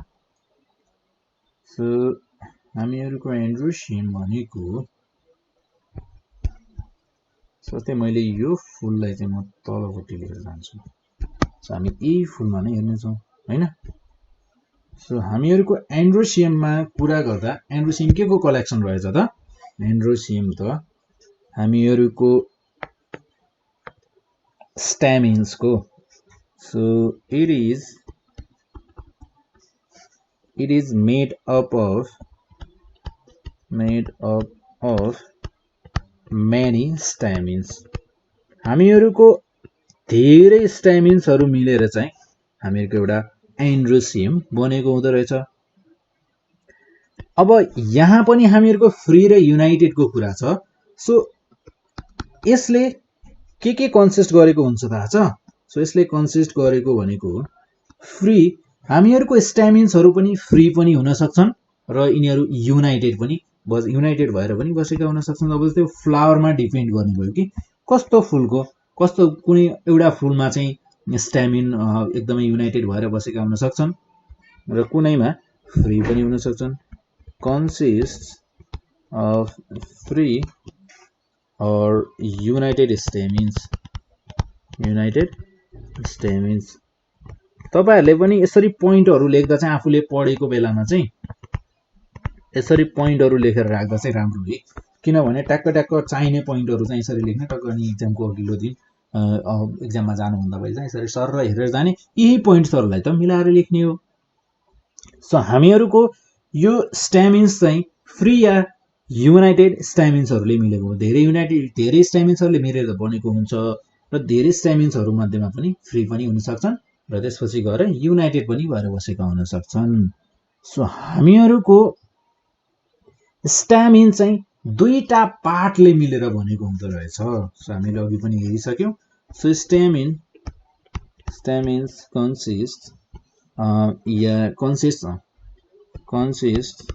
S1: सो हामीहरूको एन्ड्रोसियम भनेको जस्तै मैले यो फुललाई चाहिँ म तलपट्टि लिएर जान्छु। सो हामी यही फुलमा नै हेर्नेछौँ हैन। सो हामीहरूको एन्ड्रोसियममा कुरा गर्दा एन्ड्रोसियम के को कलेक्सन रहेछ त? एन्ड्रोसियम त हामीहरूको स्ट्यामिन्सको। So it is made up of many stamens। हामीहरूको धेरै स्ट्यामिन्सहरू मिलेर चाहिँ हामीहरूको एउटा एन्ड्रोसियम बनेको हुँदो रहेछ। अब यहाँ पनि हामीहरूको फ्री र युनाइटेडको कुरा छ। सो यसले के कन्सिस्ट गरेको हुन्छ थाहा छ? सो यसले कन्सिस्ट गरेको भनेको फ्री, हामीहरूको स्ट्यामिन्सहरू पनि फ्री पनि हुन सक्छन् र यिनीहरू युनाइटेड भएर पनि बसेका हुन सक्छन्। अब त्यो फ्लावरमा डिपेन्ड गर्ने भयो कि कस्तो फुलको कस्तो कुनै एउटा फुलमा चाहिँ स्ट्यामिन एकदमै युनाइटेड भएर बसेका हुन सक्छन् र कुनैमा फ्री पनि हुन सक्छन्। कन्सिस्ट अफ फ्री और युनाइटेड स्टेमिन्स। तपाईहरुले पनि यसरी पोइन्टहरु लेख्दा चाहिँ आफूले पढेको बेलामा चाहिँ यसरी पोइन्टहरु लेखेर राख्दा चाहिँ राम्रो हो। किनभने टक्क चाहिने पोइन्टहरु चाहिँ यसरी लेख्ने, टक्क अनि एक्जामको अघिल्लो दिन एक्जाममा जानुभन्दा पहिले चाहिँ यसरी सर हेरेर जाने, यही पोइन्ट्सहरुलाई त मिलाएर लेख्ने हो। सो हामीहरुको यो स्ट्यामिन्स चाहिँ फ्री या युनाइटेड स्ट्यामिन्सहरुले मिलेको हो। धेरै स्ट्यामिन्सहरुले मिलेर बनेको हुन्छ र धेरै स्ट्यामिन्सहरु मध्येमा पनि फ्री पनि हुन सक्छन् र त्यसपछि गएर युनाइटेड पनि भएर बसेका हुन सक्छन्। सो हामीहरुको स्ट्यामिन चाहिँ दुईटा पार्टले मिलेर बनेको हुँदो रहेछ। सो हामीले अघि पनि हेरिसक्यौं। सो स्ट्यामिन्स कन्सिस्ट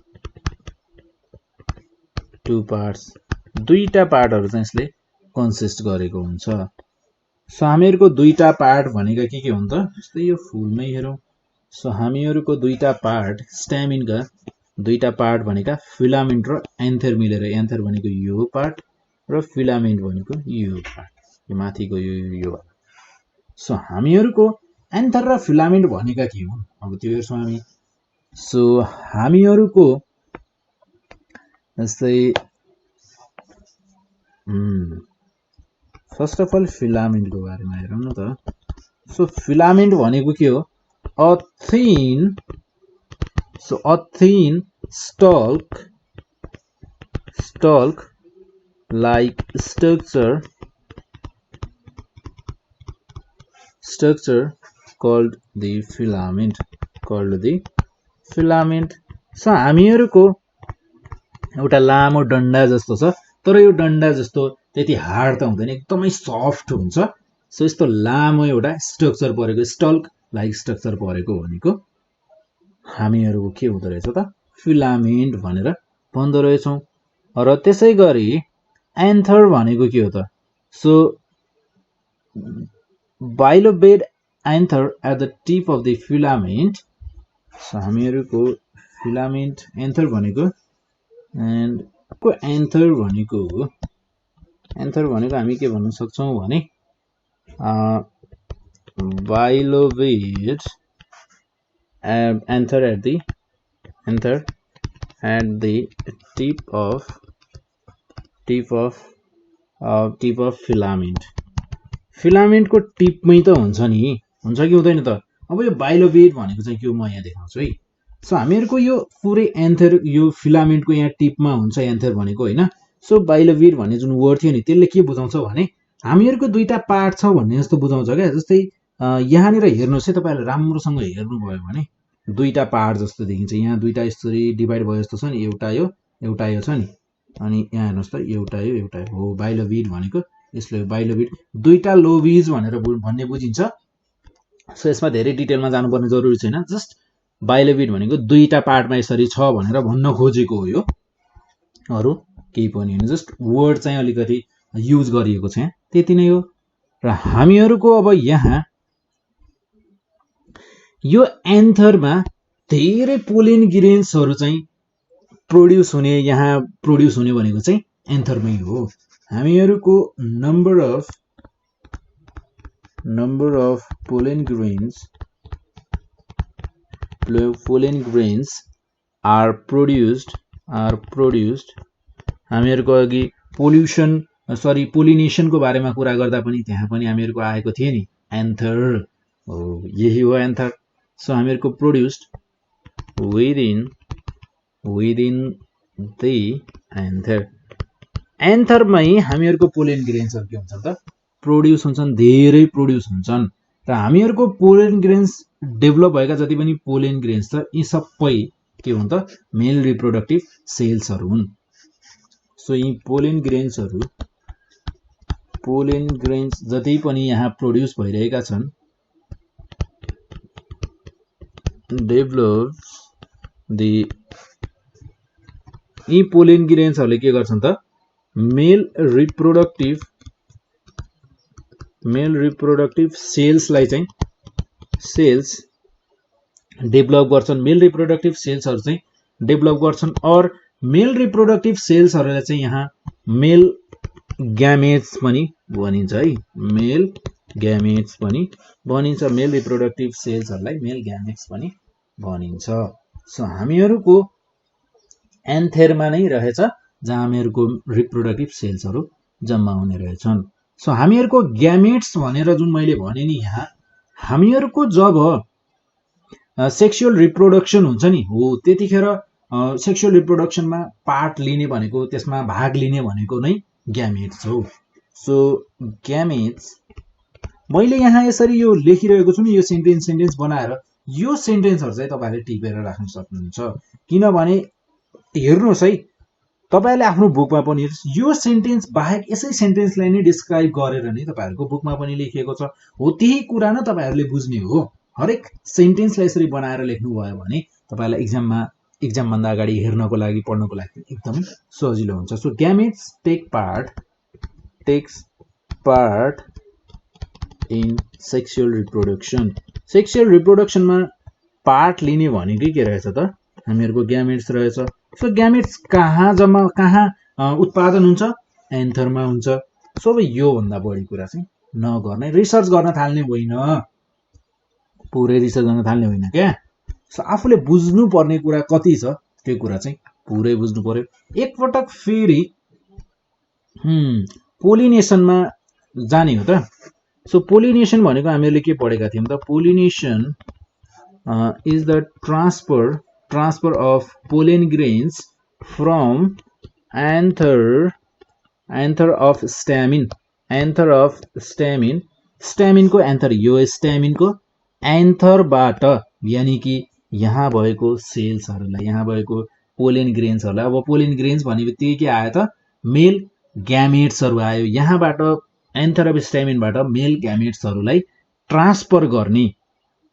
S1: टु पार्ट्स, दुईटा पार्टहरु चाहिँ यसले कन्सिस्ट गरेको हुन्छ। सो हामीहरुको दुईटा पार्ट भनेका के हुन् त? जस्तै यो फुलमै हेरौं। सो हामीहरुको दुईटा पार्ट, स्ट्यामिनका दुईटा पार्ट भनेका फिलामेन्ट र एन्थर मिलेर, एन्थर भनेको यो पार्ट र फिलामेन्ट भनेको यो पार्ट, यो माथिको यो। सो हामीहरुको एन्थर र फिलामेन्ट भनेका के हुन्? अब त्यो हेर्छौं हामी। सो हामीहरुको जस्तै फर्स्ट अफ अल फिलामेन्टको बारेमा हेरौं न त। सो फिलामेन्ट भनेको के हो? A thin stalk like structure called the filament। So हामीहरुको एउटा लामो डन्डा जस्तो छ, तर यो डन्डा जस्तो त्यति हार्ड त हुँदैन, एकदमै सफ्ट हुन्छ। सो यस्तो लामो एउटा स्ट्रक्चर परेको, स्टल्क लाइक स्ट्रक्चर परेको भनेको हामीहरुको के हुँदो रहेछ त? फिलामेन्ट भनेर भन्दो रहेछौं। र त्यसैगरी एन्थर भनेको के हो त? So bilobed anther at the tip of the filament. So हामीहरुको फिलामेन्ट एन्थर भनेको एन्थर भनेको हामी के भन्न सक्छौं भने bilobed anther at the tip of filament. फिलामेन्टको टिपमै त हुन्छ नि, हुन्छ कि हुँदैन त? अब यो बाइलोबेड भनेको चाहिँ के हो म यहाँ देखाउँछु है। सो हामीहरुको यो पुरै एन्थर, यो फिलामेन्टको यहाँ टिपमा हुन्छ एन्थर भनेको हैन। सो बाइलोबेड भन्ने जुन वर्ड थियो नि, त्यसले के बुझाउँछ भने हामीहरुको दुईटा पार्ट छ भन्ने जस्तो बुझाउँछ क्या। जस्तै यहाँनिर हेर्नुस् है, तपाईहरुले राम्रोसँग हेर्नुभयो भने दुईटा पार्ट जस्तो देखिन्छ। यहाँ दुईटा यसरी डिभाइड भयो जस्तो छ नि, एउटा यो छ नि, अनि यहाँ हेर्नुस् त एउटा यो हो बाइलोबेड भनेको। यसले बाइलोबेड दुईटा लोबिज भनेर भन्ने बुझिन्छ। सो यसमा धेरै डिटेलमा जानुपर्ने जरुरी छैन, जस्ट बाइलेब्युट भनेको दुईटा पार्टमा यसरी छ भनेर भन्न खोजेको हो। यो अरु केही पनि हैन, जस्ट वर्ड चाहिँ अलिकति युज गरिएको छ, त्यति नै हो। र हामीहरुको अब यहाँ यो एन्थरमा धेरै पोलिन ग्रेन्सहरु चाहिँ प्रोड्युस हुने, यहाँ प्रोड्युस हुने भनेको चाहिँ एन्थरमै हो। हामीहरुको number of pollen grains are produced हामीहरुको अघि पोलिनेसनको बारेमा कुरा गर्दा पनि त्यहाँ पनि हामीहरुको आएको थियो नि, एन्थर हो, यही हो एन्थर। सो हामीहरुको प्रोड्युस्ड within the anther, एन्थरमै हामीहरुको पोलिन ग्रेन्सहरु के हुन्छन् त प्रोड्युस हुन्छन्, धेरै प्रोड्युस हुन्छन्। र हामीहरुको पोलिन ग्रेन्स डेभलप भएका जति पनि पोलिन ग्रेन्स छ यी सबै के हुन् त मेल रिप्रोडक्टिभ सेल्सहरु हुन्। सो यी पोलिन ग्रेन्स जति पनि यहाँ प्रोड्युस भइरहेका छन् डेभलप्स यी पोलिन ग्रेन्सहरुले के गर्छन् त मेल रिप्रोडक्टिभ सेल्सलाई चाहिँ डेभलप गर्छन्, मेल रिप्रोडक्टिभ सेल्सहरु चाहिँ डेभलप गर्छन्। और मेल रिप्रोडक्टिभ सेल्सहरुलाई चाहिँ यहाँ मेल ग्यामेट्स पनि भनिन्छ है, मेल रिप्रोडक्टिभ सेल्सहरुलाई मेल ग्यामेट्स पनि भनिन्छ। सो हामीहरुको एन्थेरमा नै रहेछ जहाँ हामीहरुको रिप्रोडक्टिभ सेल्सहरु जम्मा हुने रहेछन्। सो हामीहरुको ग्यामेट्स भनेर जुन मैले भने नि, यहाँ हामीहरुको जब सेक्सुअल रिप्रोडक्सन हुन्छ नि हो त्यतिखेर सेक्सुअल रिप्रोडक्सनमा पार्ट लिने भनेको, त्यसमा भाग लिने भनेको नै ग्यामेट्स हो। सो ग्यामेट्स मैले यहाँ यसरी यो लेखिरहेको छु नि, यो सेन्टेन्स बनाएर यो सेन्टेन्सहरु चाहिँ तपाईहरुले टिपेर राख्न सक्नुहुन्छ। किनभने हेर्नुस् है, तपाईहरुले आफ्नो बुकमा पनि यो सेन्टेन्स बाहेक यसै सेन्टेन्सलाई नै डिस्क्राइब गरेर नै तपाईहरुको बुकमा पनि लेखिएको छ हो, त्यही कुरा नै तपाईहरुले बुझ्ने हो। हरेक सेन्टेन्सलाई यसरी बनाएर लेख्नु भयो भने तपाईहरुलाई एक्जाम भन्दा अगाडि हेर्नको लागि पढ्नको लागि एकदमै सजिलो हुन्छ। So gametes takes part in sexual रिप्रोडक्सनमा पार्ट लिने भनेकै के रहेछ त हामीहरुको ग्यामेट्स रहेछ। सो ग्यामेट्स कहाँ उत्पादन हुन्छ? एन्थरमा हुन्छ। सो अब यो भन्दा बढी कुरा चाहिँ नगर्ने, रिसर्च गर्न थाल्ने होइन, पुरै रिसर्च गर्न थाल्ने होइन क्या। सो आफूले बुझ्नु पर्ने कुरा कति छ त्यो कुरा चाहिँ पुरै बुझ्नु पर्यो। एकपटक फेरि पोलिनेसनमा जाने हो त। सो पोलिनेसन भनेको हामीले के पढेका थियौं त, pollination is the transfer of pollen grains from anther of स्ट्यामिनको एन्थर, यो स्ट्यामिनको एन्थरबाट, यानी कि यहाँ भएको सेल्सहरुलाई, यहाँ भएको पोलिन ग्रेन्सहरुलाई, अब पोलिन ग्रेन्स भनेबित्तिकै के आयो त मेल ग्यामेट्सहरु आयो। यहाँबाट एन्थर अफ स्ट्यामिनबाट मेल ग्यामेट्सहरुलाई ट्रान्सफर गर्ने,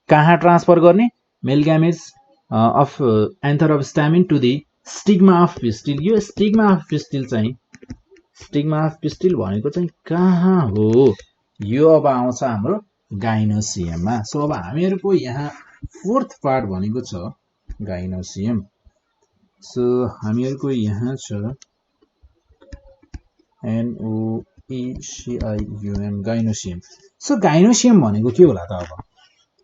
S1: कहाँ ट्रान्सफर गर्ने? Male gametes of anther of stamen to the stigma of pistil. यो स्टिग्मा अफ पिस्टिल भनेको चाहिँ कहाँ हो? यो अब आउँछ हाम्रो गाइनोसियममा। सो अब हामीहरुको यहाँ फोर्थ पार्ट भनेको छ गाइनोसियम। सो हामीहरुको यहाँ छ NOECIUM गाइनोसियम। सो गाइनोसियम भनेको के होला त? अब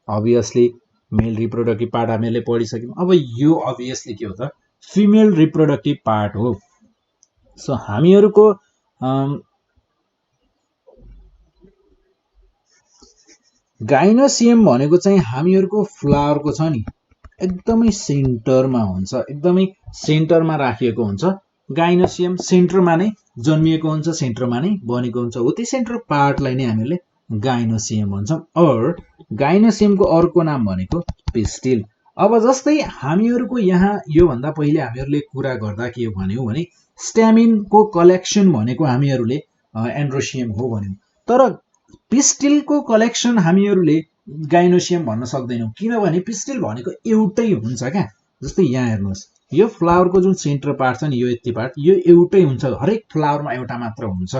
S1: अभियसली मेल रिप्रोडक्टिभ पार्ट हामीले पढिसक्यौं। अब यो अभियसली के हो त फिमेल रिप्रोडक्टिभ पार्ट हो। सो हामीहरुको गाइनोसियम भनेको चाहिँ हामीहरुको फ्लावरको छ नि एकदमै सेन्टरमा हुन्छ, एकदमै सेन्टरमा राखिएको हुन्छ। गाइनोसियम सेन्टरमा नै जन्मिएको हुन्छ, सेन्टरमा नै बनेको हुन्छ, हो त्यो सेन्टर पार्टलाई नै हामीले गाइनोसियम भन्छौं। और गाइनोसियमको अर्को नाम भनेको पिस्टिल। अब जस्तै हामीहरुको यहाँ यो भन्दा पहिले हामीहरुले कुरा गर्दा के भन्यौ भने स्ट्यामिनको कलेक्सन भनेको हामीहरुले एन्ड्रोसियम हो भन्यौ, तर पिस्टिलको कलेक्सन हामीहरुले गाइनोसियम भन्न सक्दैनौँ, किनभने पिस्टिल भनेको एउटै हुन्छ क्या। जस्तै यहाँ हेर्नुहोस्, यो फ्लावरको जुन सेन्टर पार्ट छ नि, यो यति पार्ट, यो एउटै हुन्छ, हरेक फ्लावरमा एउटा मात्र हुन्छ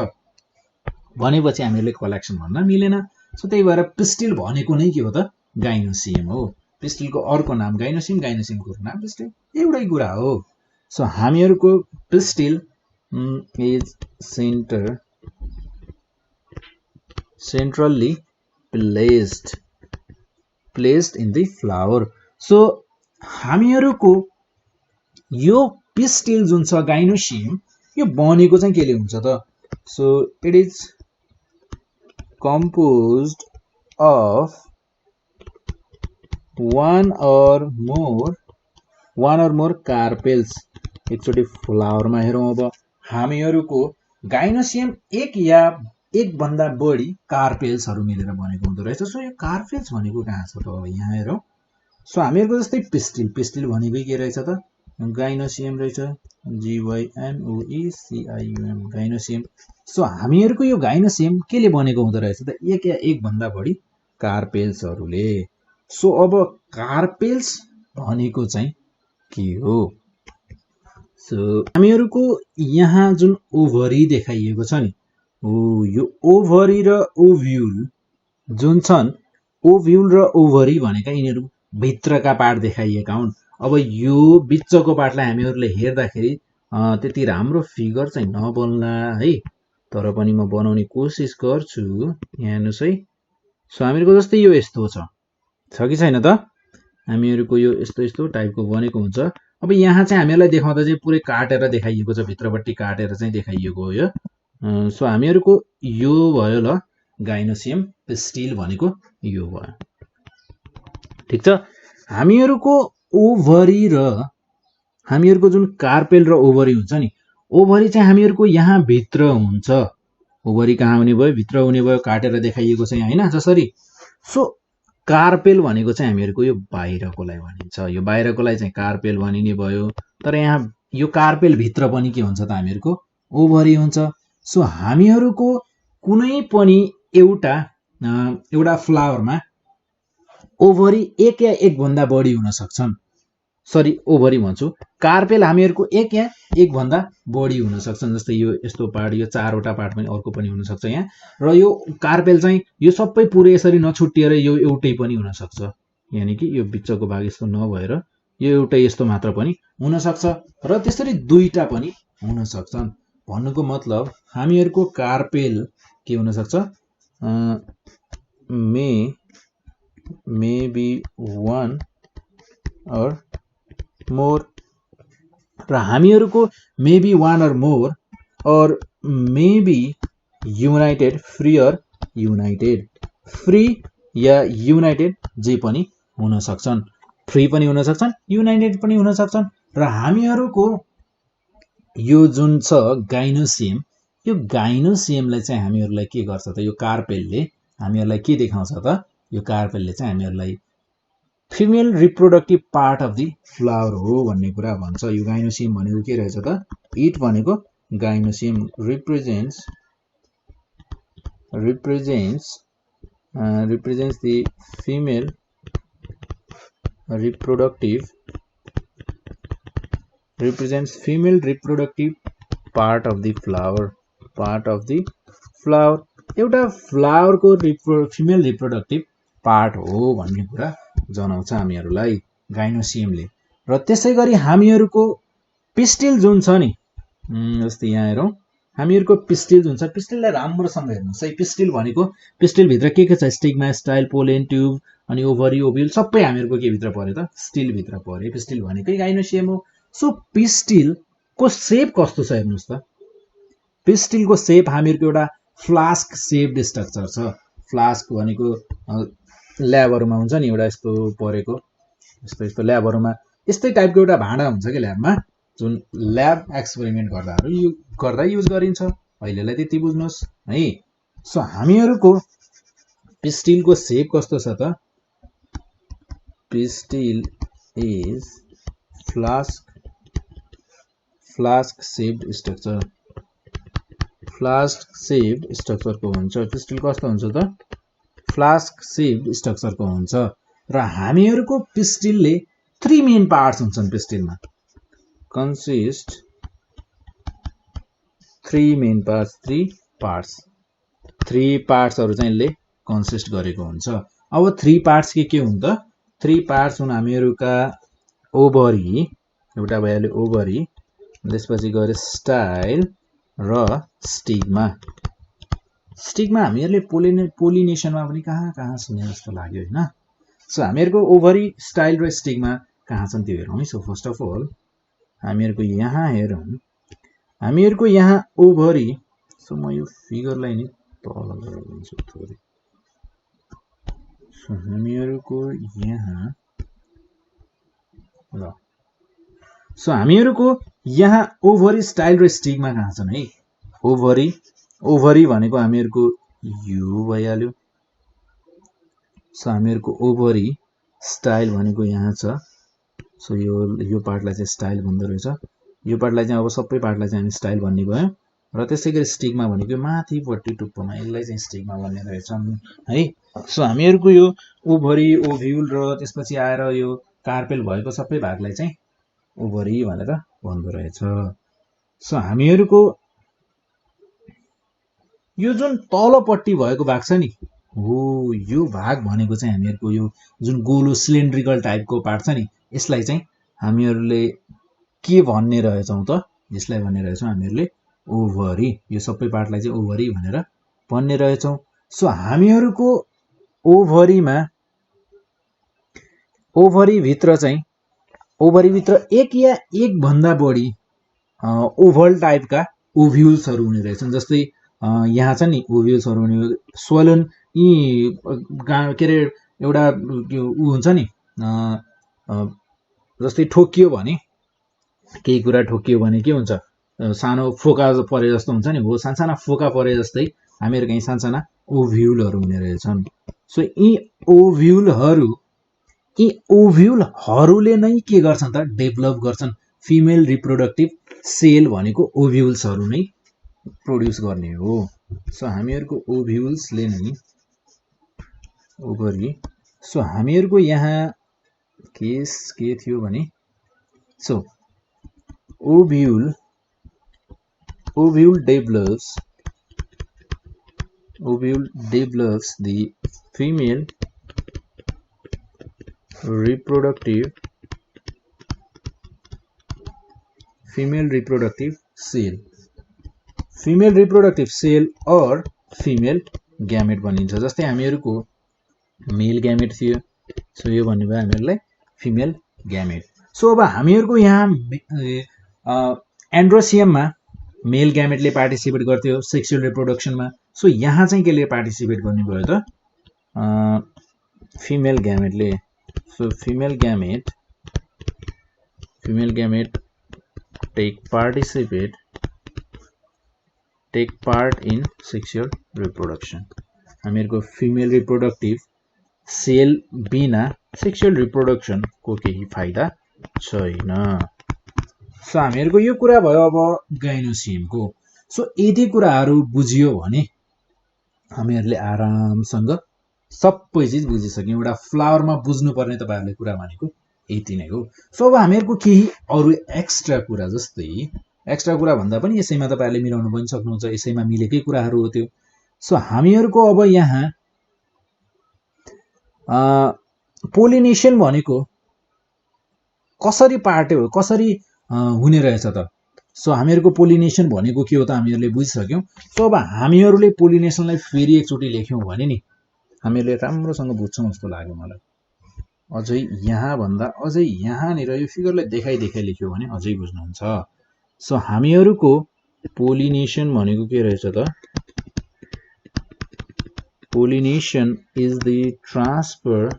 S1: भनेपछि हामीहरूले कलेक्सन भन्न मिलेन। सो त्यही भएर पिस्टिल भनेको नै के हो त, गाइनोसियम हो। पिस्टिलको अर्को नाम गाइनोसियम, गाइनोसियमको नाम पिस्टिल, एउटै कुरा हो। सो हामीहरूको pistil is centrally placed in the flower। So हामीहरूको यो पिस्टिल जुन छ गाइनोसियम, यो बनेको चाहिँ केले हुन्छ त? So it is composed of one or more carpels. एकचोटि फ्लावरमा हेरौँ। अब हामीहरूको गाइनोसियम एक या एक भन्दा बढी कार्पेल्सहरू मिलेर बनेको हुँदो रहेछ। सो यो कार्पेल्स भनेको कहाँ छ त? अब यहाँ हेरौँ। सो हामीहरूको जस्तै पिस्टिल भनेकै के रहेछ त? गाइनोसियम रहेछ, GYNOECIUM, गाइनोसियम। सो हामीहरूको यो गाइनोसियम केले बनेको हुँदो रहेछ त? एक या एक भन्दा बढी कार्पेल्सहरूले। सो अब कार्पेल्स भनेको चाहिँ के हो? सो हामीहरूको यहाँ जुन ओभरी देखाइएको छ नि, यो ओभरी र ओभ्युल जुन छन्, ओभ्युल र ओभरी भनेका यिनीहरू भित्रका पार्ट देखाइएका हुन्। अब यो बिचको पार्टलाई हामीहरूले हेर्दाखेरि त्यति राम्रो फिगर चाहिँ नबन्ला है, तर पनि म बनाउने कोसिस गर्छु। यहाँ हेर्नुहोस् है। सो हामीहरूको जस्तै यो यस्तो छ कि छैन त? हामीहरूको यो यस्तो टाइपको बनेको हुन्छ। अब यहाँ चाहिँ हामीहरूलाई देखाउँदा चाहिँ पुरै काटेर देखाइएको छ, भित्रपट्टि काटेर चाहिँ देखाइएको हो यो। सो हामीहरूको यो भयो ल गाइनोसियम पिस्टिल भनेको यो भयो। ठिक छ। हामीहरूको ओभरी र हामीहरूको जुन कार्पेल र ओभरी हुन्छ नि, ओभरी चाहिँ हामीहरूको यहाँ भित्र हुन्छ। ओभरी कहाँ हुने भयो? भित्र हुने भयो, काटेर देखाइएको छ यहाँ हैन जसरी। सो कार्पेल भनेको चाहिँ हामीहरूको यो बाहिरकोलाई भनिन्छ। यो बाहिरकोलाई चाहिँ कार्पेल भनिने भयो। तर यहाँ यो कार्पेल भित्र पनि के हुन्छ त? हामीहरूको ओभरी हुन्छ। सो हामीहरूको कुनै पनि एउटा फ्लावरमा ओभरी एक या एक भन्दा बढी हुन सक्छन्। सरी, ओभरी भन्छु, कार्पेल हामीहरूको एक या एक भन्दा बढी हुन सक्छन्। जस्तै यो यस्तो पार्ट, यो चारवटा पार्ट पनि अर्को पनि हुन सक्छ यहाँ। र यो कार्पेल चाहिँ यो सबै पुरै यसरी नछुट्टिएर यो एउटै पनि हुन सक्छ, यानि कि यो बिचको भाग यस्तो नभएर यो एउटै यस्तो मात्र पनि हुन सक्छ, र त्यसरी दुईटा पनि हुन सक्छन्। भन्नुको मतलब हामीहरूको कार्पेल के हुन सक्छ? May be one or more, र हामीहरूको मेबी वान or more और maybe united, free or united, free या युनाइटेड जे पनि हुन सक्छन्। फ्री पनि हुन सक्छन्, युनाइटेड पनि हुन सक्छन्। र हामीहरूको यो जुन छ गाइनोसियम, यो गाइनोसियमलाई चाहिँ हामीहरूलाई के गर्छ त? यो कार्पेलले हामीहरूलाई के देखाउँछ त? यो कार्पेलले चाहिँ हामीहरूलाई female reproductive part of the flower हो भन्ने कुरा भन्छ। यो गाइनोसियम भनेको के रहेछ त? इट भनेको gynoecium represents the female reproductive part of the flower, एउटा फ्लावरको फिमेल रिप्रोडक्टिभ पार्ट हो भन्ने कुरा जनाउँछ हामीहरूलाई गाइनोसियमले। र त्यसै गरी हामीहरूको पिस्टिल जुन छ नि, जस्तै यहाँ हेरौँ, हामीहरूको पिस्टिल जुन छ, पिस्टिललाई राम्रोसँग हेर्नुहोस् है। पिस्टिल भनेको, पिस्टिलभित्र के छ? स्टिग्मा, स्टाइल, पोलेन, ट्युब अनि ओभरी, ओभ्युल सबै हामीहरूको के भित्र पर्यो त? स्टिलभित्र पर्यो। पिस्टिल भनेकै गाइनोसियम हो। सो पिस्टिलको सेप कस्तो छ हेर्नुहोस् त? पिस्टिलको सेप हामीहरूको एउटा फ्लास्क सेप्ड स्ट्रक्चर छ। फ्लास्क भनेको ल्याबहरूमा हुन्छ नि, एउटा यस्तो परेको, यस्तो ल्याबहरूमा यस्तै टाइपको एउटा भाँडा हुन्छ कि ल्याबमा, जुन ल्याब एक्सपेरिमेन्ट गर्दा युज गरिन्छ। अहिलेलाई त्यति बुझ्नुहोस् है। सो हामीहरूको पिस्टिलको सेप कस्तो छ त? Pistil is flask shaped structure. Flask shaped स्ट्रक्चरको हुन्छ। पिस्टिल कस्तो हुन्छ त? फ्लास्क शेप्ड स्ट्रक्चरको हुन्छ र हामीहरूको पिस्टिलले 3 मेन पार्ट्स हुन्छन् पिस्टिलमा कन्सिस्ट 3 मेन पार्ट्स 3 पार्ट्सहरु चाहिँ यसले कन्सिस्ट गरेको हुन्छ अब 3 पार्ट्स के हुन् त 3 पार्ट्स हुन् हामीहरूका ओभरी एउटा भइहाल्यो ओभरी त्यसपछि गएर स्टाइल र स्टिग्मा हामीहरूले पोलिनेसनमा पनि कहाँ सुने जस्तो लाग्यो हैन सो हामीहरूको ओभरी स्टाइल र स्टिग्मा कहाँ छन् त्यो हेरौँ है सो फर्स्ट अफ अल हामीहरूको यहाँ हेरौँ हामीहरूको यहाँ ओभरी सो म यो फिगरलाई नि तल गराउँछु थोरै सो हामीहरूको यहाँ ल सो हामीहरूको यहाँ ओभरी स्टाइल र स्टिग्मा कहाँ छन् है ओभरी भनेको हामीहरूको यो भइहाल्यो सो हामीहरूको ओभरी स्टाइल भनेको यहाँ छ सो यो पार्टलाई चाहिँ स्टाइल भन्दो रहेछ यो पार्टलाई चाहिँ अब सबै पार्टलाई चाहिँ हामी स्टाइल भन्ने भयो र त्यसैगरी स्टिग्मा भनेको माथिपट्टि टुप्पोमा यसलाई चाहिँ स्टिग्मा भन्ने रहेछन् है सो हामीहरूको यो ओभरी ओभ्युल र त्यसपछि आएर यो कार्पेल भएको सबै भागलाई चाहिँ ओभरी भनेर भन्दो रहेछ सो हामीहरूको यो जुन तलपट्टि भएको भाग छ नि हो यो भाग भनेको चाहिँ हामीहरूको यो जुन गोलो सिलिन्ड्रिकल टाइपको पार्ट छ नि यसलाई चाहिँ हामीहरूले के भन्ने रहेछौं त यसलाई भन्ने रहेछौं हामीहरूले ओभरी यो सबै पार्टलाई चाहिँ ओभरी भनेर भन्ने रहेछौं सो हामीहरूको ओभरी भित्र एक या एक भन्दा बढी ओभल टाइपका ओभ्युल्सहरु हुने रहेछन् जस्तै यहाँ छ नि ओभ्युल्सहरु हुने स्वलन यी के रे एउटा उ हुन्छ नि जस्तै ठोकियो भने केही कुरा ठोकियो भने के हुन्छ सानो फोका परे जस्तो हुन्छ नि हो सानसाना फोका परे जस्तै हामीहरुको यहाँ सानसाना ओभ्युलहरु हुने रहेछन् सो यी ओभ्युलहरुले नै के गर्छन् त डेभलप गर्छन् फिमेल रिप्रोडक्टिभ सेल भनेको ओभ्युल्सहरु नै प्रोड्युस गर्ने हो सो हामीहरुको ओभ्युल्सले नै ओभरी सो हामीहरुको यहाँ केस के थियो भने so ओभ्युल develops the female reproductive cell or female gamete भनिन्छ जस्तै हामीहरुको मेल ग्यामेट थियो सो यो भन्ने भयो हामीहरुलाई फिमेल ग्यामेट सो अब हामीहरुको यहाँ एन्ड्रोसियममा मेल ग्यामेटले पार्टिसिपेट गर्थ्यो सेक्सुअल रिप्रोडक्सनमा सो यहाँ चाहिँ केले पार्टिसिपेट गर्ने भयो त फिमेल ग्यामेटले so female gamete take part in sexual reproduction हामीहरुको फिमेल रिप्रोडक्टिभ सेल बिना सेक्सुअल रिप्रोडक्सन को केही फाइदा छैन सो हामीहरुको यो कुरा भयो अब गाइनोसियमको सो यदि कुराहरु बुझियो भने हामीहरुले आरामसँग सबै चीज बुझिसक्यौं एउटा फ्लावरमा बुझ्नु पर्ने तपाईहरुले कुरा भनेको यति नै हो सो अब हामीहरुको केही अरु एक्स्ट्रा कुरा जस्तै एक्स्ट्रा कुरा भन्दा पनि यसैमा तपाईहरुले मिलाउन पनि सक्नुहुन्छ यसैमा मिलेकै कुराहरु हो त्यो सो हामीहरुको अब यहाँ पोलिनेसन भनेको कसरी हुने रहेछ त सो हामीहरुको पोलिनेसन भनेको के हो त हामीहरुले बुझिसक्यौं सो अब हामीहरुले पोलिनेसनलाई फेरि एकचोटी लेख्यौं भने नि हामीहरुले राम्रोसँग बुझ्छौं जस्तो लाग्यो मलाई अझै यहाँ भन्दा अझै यहाँ नि यो फिगरलाई देखाइ लेख्यो भने अझै बुझ्नुहुन्छ सो हामीहरुको पोलिनेसन भनेको के रहेछ त pollination is the transfer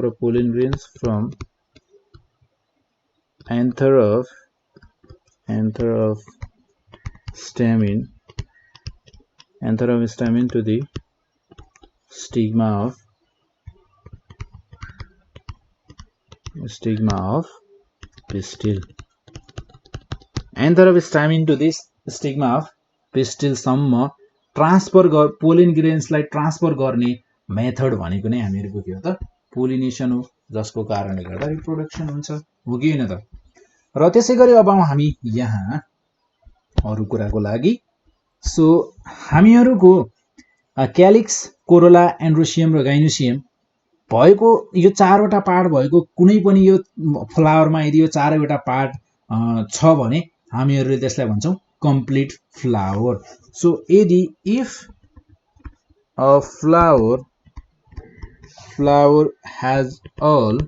S1: of pollen grains from anther of stamen to the stigma of stigma of pistil. Anther of stem into this stigma of pistil सम्म ट्रान्सफर पोलिन ग्रेन्सलाई ट्रान्सफर गर्ने method भनेको नै हामीहरुको के हो त पोलिनेसन हो, जसको कारणले गर्दा रिप्रोडक्सन हुन्छ, हो कि हैन त। र त्यसैगरी अब हामी यहाँ अरु कुराको लागि सो हामीहरुको क्यालिक्स, कोरोला, एन्ड्रोसियम र गाइनोसियम भएको यो चारवटा पार्ट भएको कुनै पनि यो फ्लावरमा यदि यो चारैवटा पार्ट छ भने हामीहरुले त्यसलाई भन्छौं कम्प्लिट फ्लावर। सो यदि if a flower has all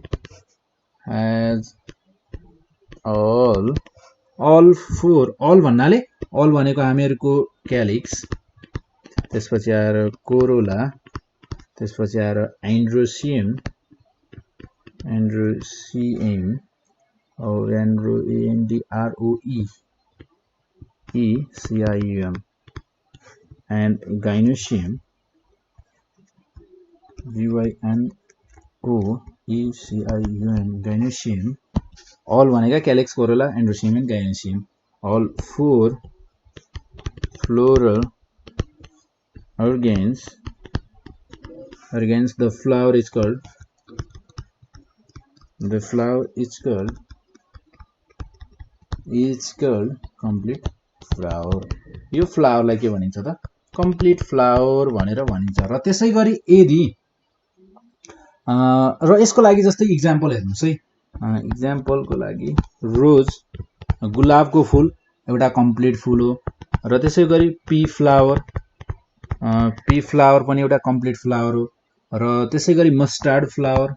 S1: four, all भन्नाले all भनेको हामीहरुको क्यालिक्स, त्यसपछि आएर कोरोला, त्यसपछि आएर एन्ड्रोसियम or ANDROECIUM and gynoecium GYNOECIUM gynoecium, all भनेका calyx, corolla, androecium and gynoecium, all four floral organs, the flower is called complete flower। यो फ्लावरलाई के भनिन्छ त कम्प्लिट फ्लावर भनेर भनिन्छ। र त्यसैगरी यदि र यसको लागि जस्तै एक्जाम्पल हेर्नुस् है, एक्जाम्पलको लागि रोज, गुलाबको फूल एउटा कम्प्लिट फूल हो। र त्यसैगरी पी फ्लावर पनि एउटा कम्प्लिट फ्लावर हो। र त्यसैगरी मस्टर्ड फ्लावर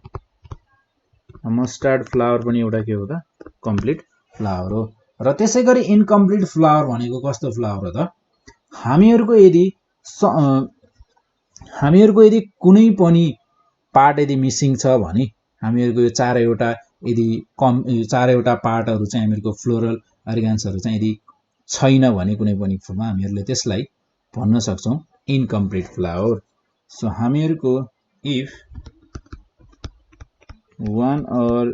S1: पनि एउटा के हो त कम्प्लिट फ्लावर हो। र त्यसैगरी इनकम्प्लिट फ्लावर भनेको कस्तो फ्लावर हो त हामीहरुको यदि कुनै पनि पार्ट यदि मिसिङ छ भने हामीहरुको यो चारैवटा पार्टहरु चाहिँ हामीहरुको फ्लोरल अर्गान्सहरु चाहिँ यदि छैन भने कुनै पनि फूलमा हामीहरुले त्यसलाई भन्न सक्छौं इनकम्प्लिट फ्लावर। सो हामीहरुको if one or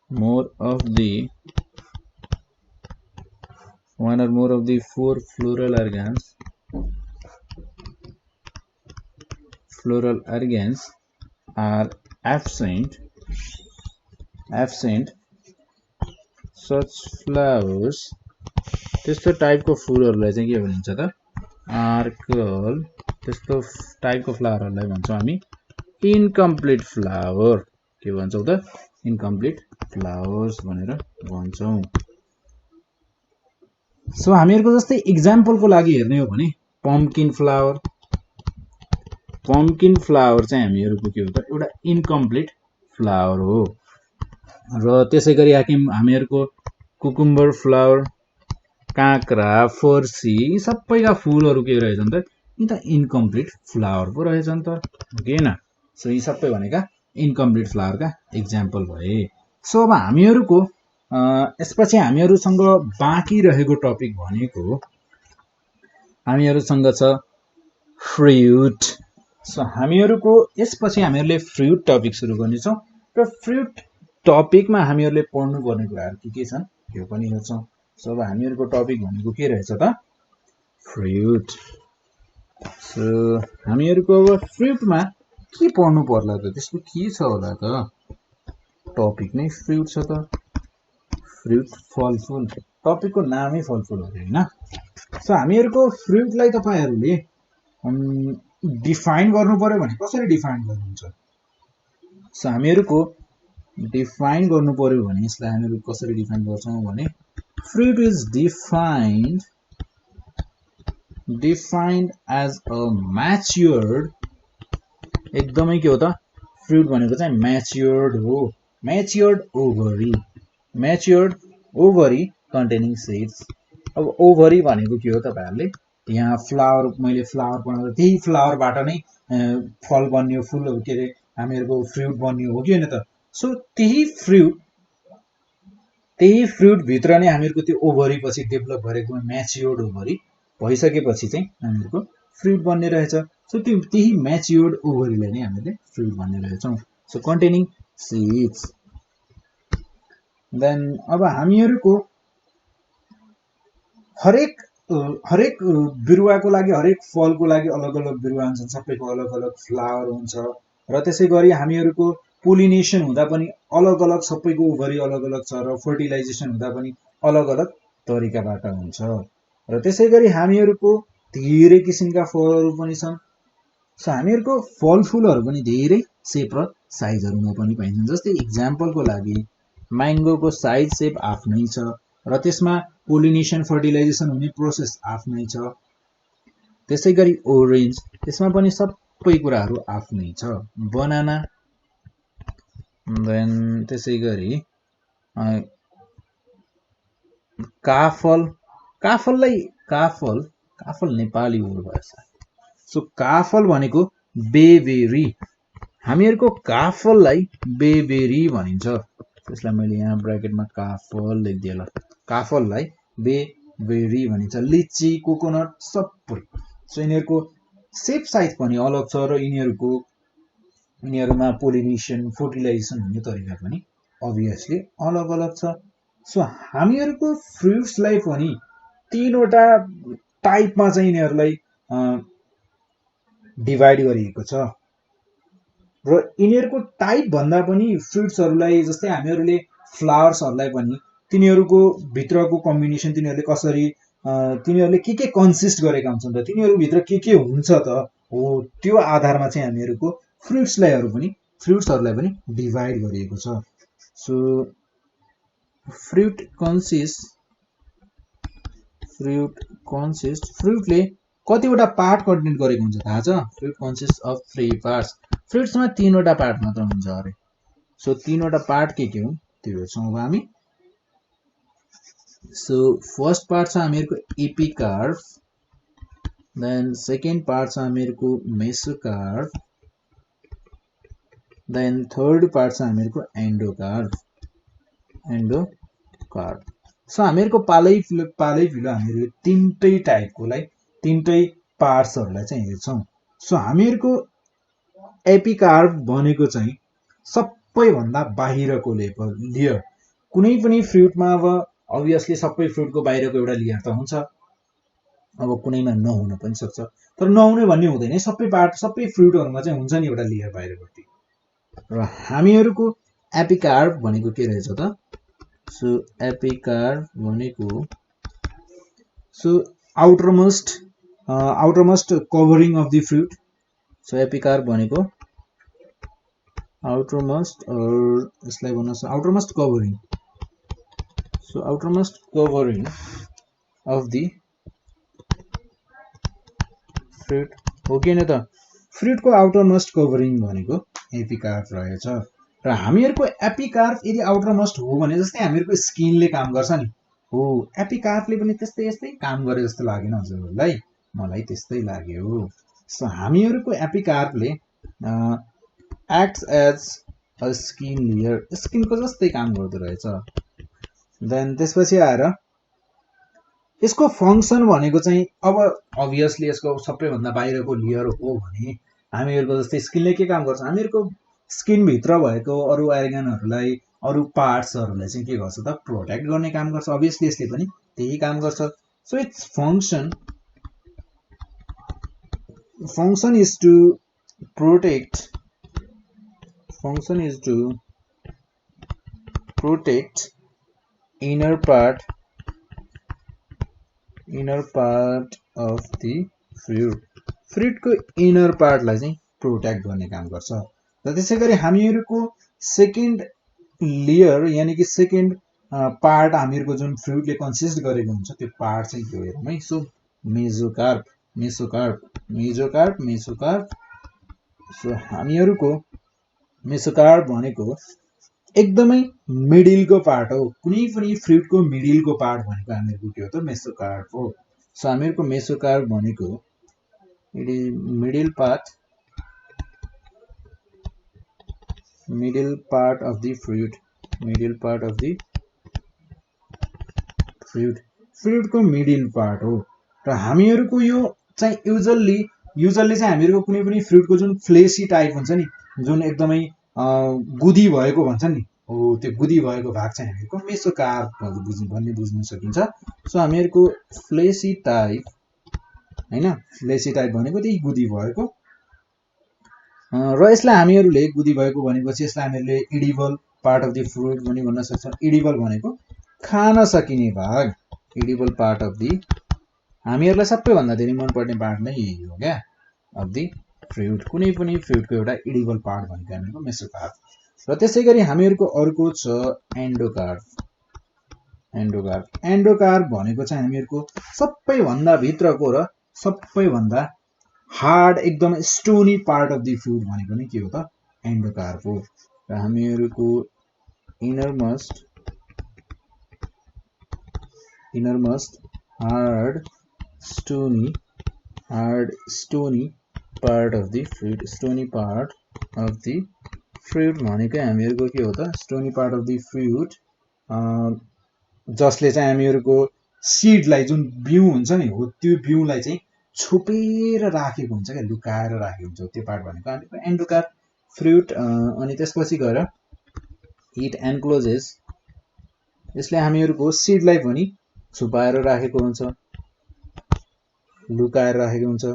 S1: more of the four floral organs are absent, such flowers, त्यस्तो टाइपको फूलहरुलाई चाहिँ के भनिन्छ त आर्कल, त्यस्तो टाइपको फ्लावरहरुलाई भन्छौं हामी इनकम्प्लिट फ्लावर। के भन्छौं त इनकम्प्लिट फ्लावर्स भनेर भन्छौं। सो हामीहरुको जस्तै एक्जाम्पलको लागि हेर्ने हो भने पम्पकिन फ्लावर चाहिँ हामीहरुको के हो त एउटा इनकम्प्लिट फ्लावर हो। र त्यसैगरी हामीहरुको कुकुम्बर फ्लावर, काँक्रा, फर्सी, यी सबैका फूलहरु के रहेछन् त यी त इनकम्प्लिट फ्लावर पो रहेछन् त, हो कि हैन। सो यी सबै भनेका इनकम्प्लिट फ्लावरका एक्जाम्पल भए। सो अब हामीहरुको यसपछि हामीहरुसँग बाँकी रहेको टपिक भनेको हामीहरुसँग छ फ्रुट। सो हामीहरुको यसपछि हामीहरुले फ्रुट टपिक सुरु गर्नेछौं। र फ्रुट टपिकमा हामीहरुले पढ्नु पर्ने कुराहरु के छन् यो पनि हेर्छौं। सो अब हामीहरुको टपिक भनेको के रहेछ त फ्रुट। सो हामीहरुको अब फ्रुटमा के पढ्नु पर्ला त, त्यसको के छ होला त टपिक नै फ्रुट छ त, फ्रुट फलफूल, टपिकको नामै फलफूल हो हैन। सो हामीहरुको फ्रुटलाई तपाईहरुले डिफाइन गर्नु पर्यो भने कसरी डिफाइन गर्नुहुन्छ? सो हामीहरुको डिफाइन गर्नु पर्यो भने यसलाई हामीहरु कसरी डिफाइन गर्छौं भने fruit is defined as a matured, एकदमै के हो त फ्रुट भनेको चाहिँ म्याच्योर्ड हो, म्याच्योर्ड ओभरी कन्टेनिङ सीड्स। अब ओभरी भनेको के हो तपाईहरुले यहाँ फ्लावर, मैले फ्लावर बनाउँदा त्यही फ्लावरबाट नै फल बन्यो, फूल के रे हामीहरुको फ्रुट बन्यो, हो कि हैन त। सो त्यही फ्रुट भित्र नै हामीहरुको त्यो ओभरी पछि डेभलप गरेको म्याच्योर्ड ओभरी भइसकेपछि चाहिँ हामीहरुको फ्रुट बन्ने रहेछ। सो त्यही म्याच्योर्ड ओभरीलाई नै हामीले फ्रुट भन्ने रहेछौं। So containing seeds. देन अब हामीहरूको हरेक बिरुवाको लागि, हरेक फलको लागि अलग अलग बिरुवा हुन्छन्, सबैको अलग अलग फ्लावर हुन्छ। र त्यसै गरी हामीहरूको पोलिनेसन हुँदा पनि अलग अलग, सबैको ओभरी अलग अलग छ। र फर्टिलाइजेसन हुँदा पनि अलग अलग तरिकाबाट हुन्छ। र त्यसै गरी हामीहरूको धेरै किसिमका फलहरू पनि छन्। सो हामीहरूको फलफुलहरू पनि धेरै सेप र साइजहरूमा पनि पाइन्छन्। जस्तै इक्जाम्पलको लागि म्याङ्गोको साइज सेप आफ्नै छ, र त्यसमा पोलिनेसन फर्टिलाइजेसन हुने प्रोसेस आफ्नै छ। त्यसै गरी ओरेन्ज, त्यसमा पनि सबै कुराहरू आफ्नै छ। बनाना, देन त्यसै गरी काफल, काफल नेपाली वर्ड भएछ। सो काफल भनेको बेबेरी, हामीहरूको काफललाई बेबेरी भनिन्छ। त्यसलाई मैले यहाँ ब्र्याकेटमा काफल लेखिदिएँ ल। काफललाई बेबेरी भनिन्छ। लिची, कोकोनट सबै। सो यिनीहरूको सेप साइज पनि अलग छ, र यिनीहरूमा पोलिनेसन फर्टिलाइजेसन हुने तरिका पनि अभियसली अलग अलग छ। सो हामीहरूको फ्रुट्सलाई पनि तीनवटा टाइपमा चाहिँ यिनीहरूलाई डिभाइड गरिएको छ। र यिनीहरूको टाइप भन्दा पनि फ्रुट्सहरूलाई, जस्तै हामीहरूले फ्लावर्सहरूलाई पनि तिनीहरूको भित्रको कम्बिनेसन, तिनीहरूले कसरी, तिनीहरूले के कन्सिस्ट गरेका हुन्छन् त, तिनीहरूभित्र के हुन्छ त, हो त्यो आधारमा चाहिँ हामीहरूको फ्रुट्सहरूलाई पनि डिभाइड गरिएको छ। सो फ्रुटले कतिवटा पार्ट कन्टेन्ट गरेको हुन्छ थाहा छ? Fruit consist of 3 parts. फ्रुट्समा 3वटा पार्ट मात्र हुन्छ अरे। सो 3वटा पार्ट के हुन् त्यो हेर्छौँ अब हामी। सो फर्स्ट पार्ट छ हामीहरूको एपिकार्प, देन सेकेन्ड पार्ट छ हामीहरूको मेसोकार्प, देन थर्ड पार्ट छ हामीहरूको एन्डोकार्प। सो हामीहरूको पालै फिलो हामीहरू तीनटै टाइपकोलाई, तीनटै पार्ट्सहरूलाई चाहिँ हेर्छौँ। सो हामीहरूको एपिकार्प भनेको चाहिँ सबैभन्दा बाहिरको लेयर। कुनै पनि फ्रुटमा अब अभियसली सबै फ्रुटको बाहिरको एउटा लेयर त हुन्छ, अब कुनैमा नहुन पनि सक्छ, तर नहुने भन्ने हुँदैन। सबै फ्रुटहरूमा चाहिँ हुन्छ नि एउटा लेयर बाहिरपट्टि। र हामीहरूको एपिकार्प भनेको के रहेछ त? सो एपिकार्प भनेको outermost covering of the fruit. So epicarp भनेको outermost covering. So outermost covering of the fruit हो कि होइन त? फ्रुटको आउटरमोस्ट कभरिङ भनेको एपिकार्प रहेछ। र हामीहरूको एपिकार्प यदि आउटरमोस्ट हो भने, जस्तै हामीहरूको स्किनले काम गर्छ नि, हो एपिकार्पले पनि त्यस्तै काम गरे जस्तो लागेन हजुरहरूलाई? मलाई त्यस्तै लाग्यो। सो हामीहरूको एपिकार्पले acts as a skin layer, स्किनको जस्तै काम गर्दो रहेछ। देन त्यसपछि आएर यसको फङ्सन भनेको चाहिँ, अब अभियसली यसको सबैभन्दा बाहिरको लेयर हो भने हामीहरूको जस्तै स्किनले के काम गर्छ? हामीहरूको स्किनभित्र भएको अरू अर्गनहरूलाई, अरू पार्ट्सहरूलाई चाहिँ के गर्छ त? प्रोटेक्ट गर्ने काम गर्छ। अभियसली यसले पनि त्यही काम गर्छ। So it's function is to protect inner part of the fruit को इनर पार्टलाई चाहिँ प्रोटेक्ट गर्ने काम गर्छ। र त्यसै गरी हामीहरूको सेकेन्ड लेयर यानी कि सेकेन्ड पार्ट हामीहरूको जुन फ्रुटले कन्सिस्ट गरेको हुन्छ त्यो पार्ट चाहिँ के हो हेरौँ है। So mesocarp. सो हामीहरूको मेसोकार्प भनेको एकदमै मिडिलको पार्ट हो। कुनै पनि फ्रुटको मिडिलको पार्ट भनेको हामीहरूको के हो त? मेसोकार्प हो। सो हामीहरूको मेसोकार्प भनेको it is middle part of the फ्रुटको मिडिल पार्ट हो। र हामीहरूको यो चाहिँ युजल्ली चाहिँ हामीहरूको कुनै पनि फ्रुटको जुन फ्लेसी टाइप हुन्छ नि, जुन एकदमै गुदी भएको भन्छ नि हो, त्यो गुदी भएको भाग चाहिँ हामीहरूको मेसोकार्प भन्ने बुझ्न सकिन्छ। सो हामीहरूको फ्लेसी टाइप हैन, फ्लेसी टाइप भनेको त्यही गुदी भएको, र यसलाई हामीहरूले गुदी भएको भनेपछि यसलाई हामीहरूले edible part of the fruit पनि भन्न सक्छौँ। इडिबल भनेको खान सकिने भाग, इडिबल पार्ट अफ दी, हामीहरूलाई सबैभन्दा धेरै मनपर्ने पार्ट नै यही हो क्या, अफ दी फ्रुट। कुनै पनि फ्रुटको एउटा इडिबल पार्ट भनेको हामीको मेसोकार्प। र त्यसै गरी हामीहरूको अर्को छ एन्डोकार्प। एन्डोकार्प एन्डोकार्प भनेको चाहिँ हामीहरूको सबैभन्दा भित्रको र सबैभन्दा हार्ड एकदम stony part of the fruit भनेको नै के हो त, एन्डोकार्प हो। र हामीहरूको innermost hard stony part of the fruit, stony part of the fruit भनेकै हामीहरूको के हो त, stony part of the fruit, जसले चाहिँ हामीहरूको सिडलाई, जुन बिउ हुन्छ नि हो, त्यो बिउलाई चाहिँ छोपेर राखेको हुन्छ क्या, लुकाएर राखेको हुन्छ, त्यो पार्ट भनेको हामीको एन्डोकार्प फ्रुट। अनि त्यसपछि गएर इट एन्क्लोजेस, यसले हामीहरूको सिडलाई पनि छुपाएर राखेको हुन्छ, लुकाएर राखेको हुन्छ।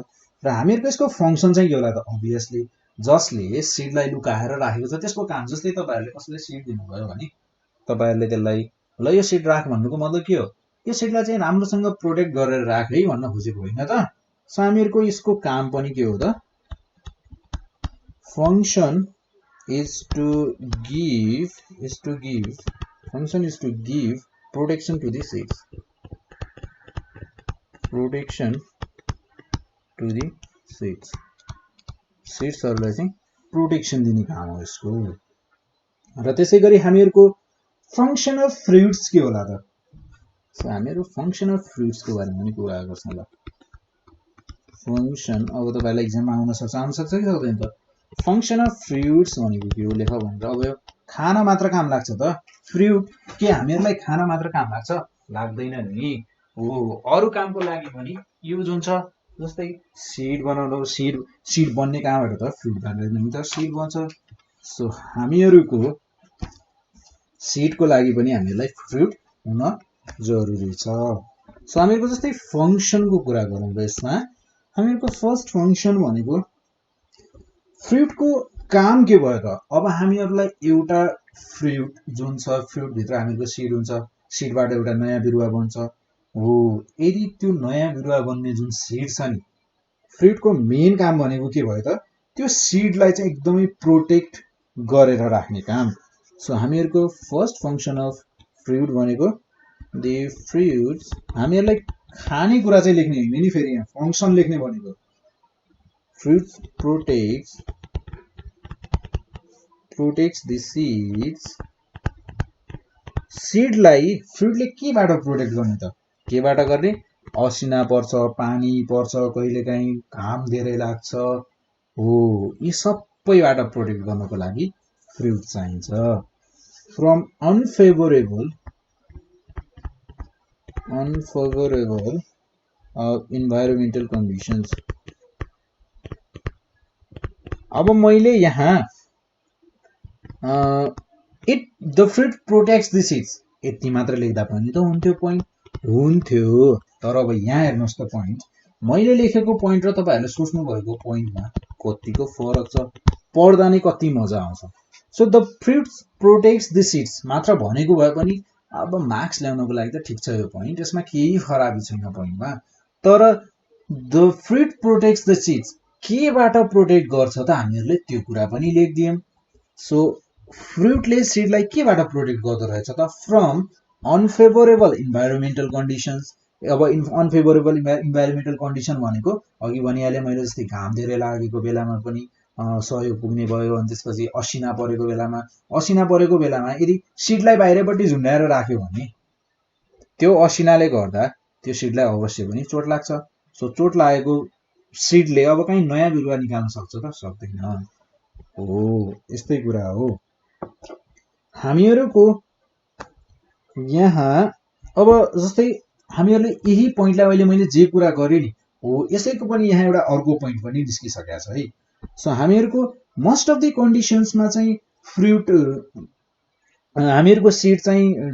S1: र हामीहरूको यसको फङ्सन चाहिँ के होला त, अभियसली जसले सिडलाई लुकाएर राखेको छ त्यसको काम, जस्तै तपाईँहरूले कसैलाई सिड दिनुभयो भने तपाईँहरूले त्यसलाई ल यो सिड राख भन्नुको मतलब के हो, यो सिडलाई चाहिँ राम्रोसँग प्रोटेक्ट गरेर राख है भन्न खोजेको होइन त। सो हामीहरूको यसको काम पनि के हो त, function is to give protection to the seeds, सीड्सहरूलाई चाहिँ प्रोटेक्सन दिने काम हो यसको। र त्यसै गरी हामीहरूको फङ्सन अफ फ्रुट्स के होला त, सो हामीहरू फङ्सन अफ फ्रुट्सको बारेमा पनि कुरा गर्छौँ ल। फङ्सन अब तपाईँलाई इक्जाममा आउन सक्छ कि सक्दैन त, फङ्सन अफ फ्रुट्स भनेको के हो लेख भनेर। अब यो खान मात्र काम लाग्छ त फ्रुट, के हामीहरूलाई खान मात्र काम लाग्छ, लाग्दैन नि हो, अरू कामको लागि पनि युज हुन्छ। जस्तै सिड बनाउनु, सिड बन्ने कहाँबाट त, फ्रुटबाट नै त सिड बन्छ। सो हामीहरूको सिडको लागि पनि हामीहरूलाई फ्रुट हुन जरुरी छ। सो हामीहरूको जस्तै फङ्सनको कुरा गरौँ र यसमा हामीहरूको फर्स्ट फङ्सन भनेको फ्रुटको काम के भयो त, अब हामीहरूलाई एउटा फ्रुट जुन छ, फ्रुटभित्र हामीहरूको सिड हुन्छ, सिडबाट एउटा नयाँ बिरुवा बन्छ हो। यदि त्यो नयाँ बिरुवा बन्ने जुन सिड छ नि, फ्रुटको मेन काम भनेको के भयो त, त्यो सिडलाई चाहिँ एकदमै प्रोटेक्ट गरेर राख्ने काम। सो हामीहरूको फर्स्ट फङ्सन अफ फ्रुट भनेको द फ्रुट्स, हामीहरूलाई खाने कुरा चाहिँ लेख्ने होइन नि, फेरि यहाँ फङ्सन लेख्ने भनेको फ्रुट्स प्रोटेक्ट्स द सीड्स, सिडलाई फ्रुटले केबाट प्रोटेक्ट गर्ने त, केबाट गर्ने, असिना पर्छ, पानी पर्छ, कहिलेकाहीँ घाम धेरै लाग्छ हो, यी सबैबाट प्रोटेक्ट गर्नको लागि फ्रुट चाहिन्छ। From unfavourable environmental conditions. अब मैले यहाँ the fruit protects the seeds यति मात्र लेख्दा पनि त हुन्थ्यो, तर अब यहाँ हेर्नुहोस् त पोइन्ट, मैले लेखेको पोइन्ट र तपाईँहरूले सोच्नु भएको पोइन्टमा कतिको फरक छ, पढ्दा नै कति मजा आउँछ। So the fruit protects the seeds मात्र भनेको भए पनि अब मार्क्स ल्याउनको लागि त ठिक छ यो पोइन्ट, यसमा केही खराबी छैन पोइन्टमा। तर the fruit protects the seeds केबाट प्रोटेक्ट गर्छ त, हामीहरूले त्यो कुरा पनि लेखिदियौँ। सो फ्रुटले सिडलाई केबाट प्रोटेक्ट गर्दो रहेछ त, फ्रम अनफेभरेबल इन्भाइरोमेन्टल कन्डिसन्स। अब अनफेभरेबल इन्भाइरोमेन्टल कन्डिसन भनेको अघि भनिहालेँ मैले, जस्तै घाम धेरै लागेको बेलामा पनि सहयोग पुग्ने भयो, अनि त्यसपछि असिना परेको बेलामा यदि सिडलाई बाहिरपट्टि झुन्डाएर राख्यो भने त्यो असिनाले गर्दा त्यो सिडलाई अवश्य पनि चोट लाग्छ। सो चोट लागेको सिडले अब कहीँ नयाँ बिरुवा निकाल्न सक्छ त, सक्दैन हो, यस्तै कुरा हो। हामीहरूको यहाँ अब जस्तै हामीहरूले यही पोइन्टलाई अहिले मैले जे कुरा गरेँ नि हो, यसैको पनि यहाँ एउटा अर्को पोइन्ट पनि निस्किसकेको छ है। सो हामीहरूको मोस्ट अफ द कन्डिसन्समा चाहिँ फ्रुट हामीहरूको सिड चाहिँ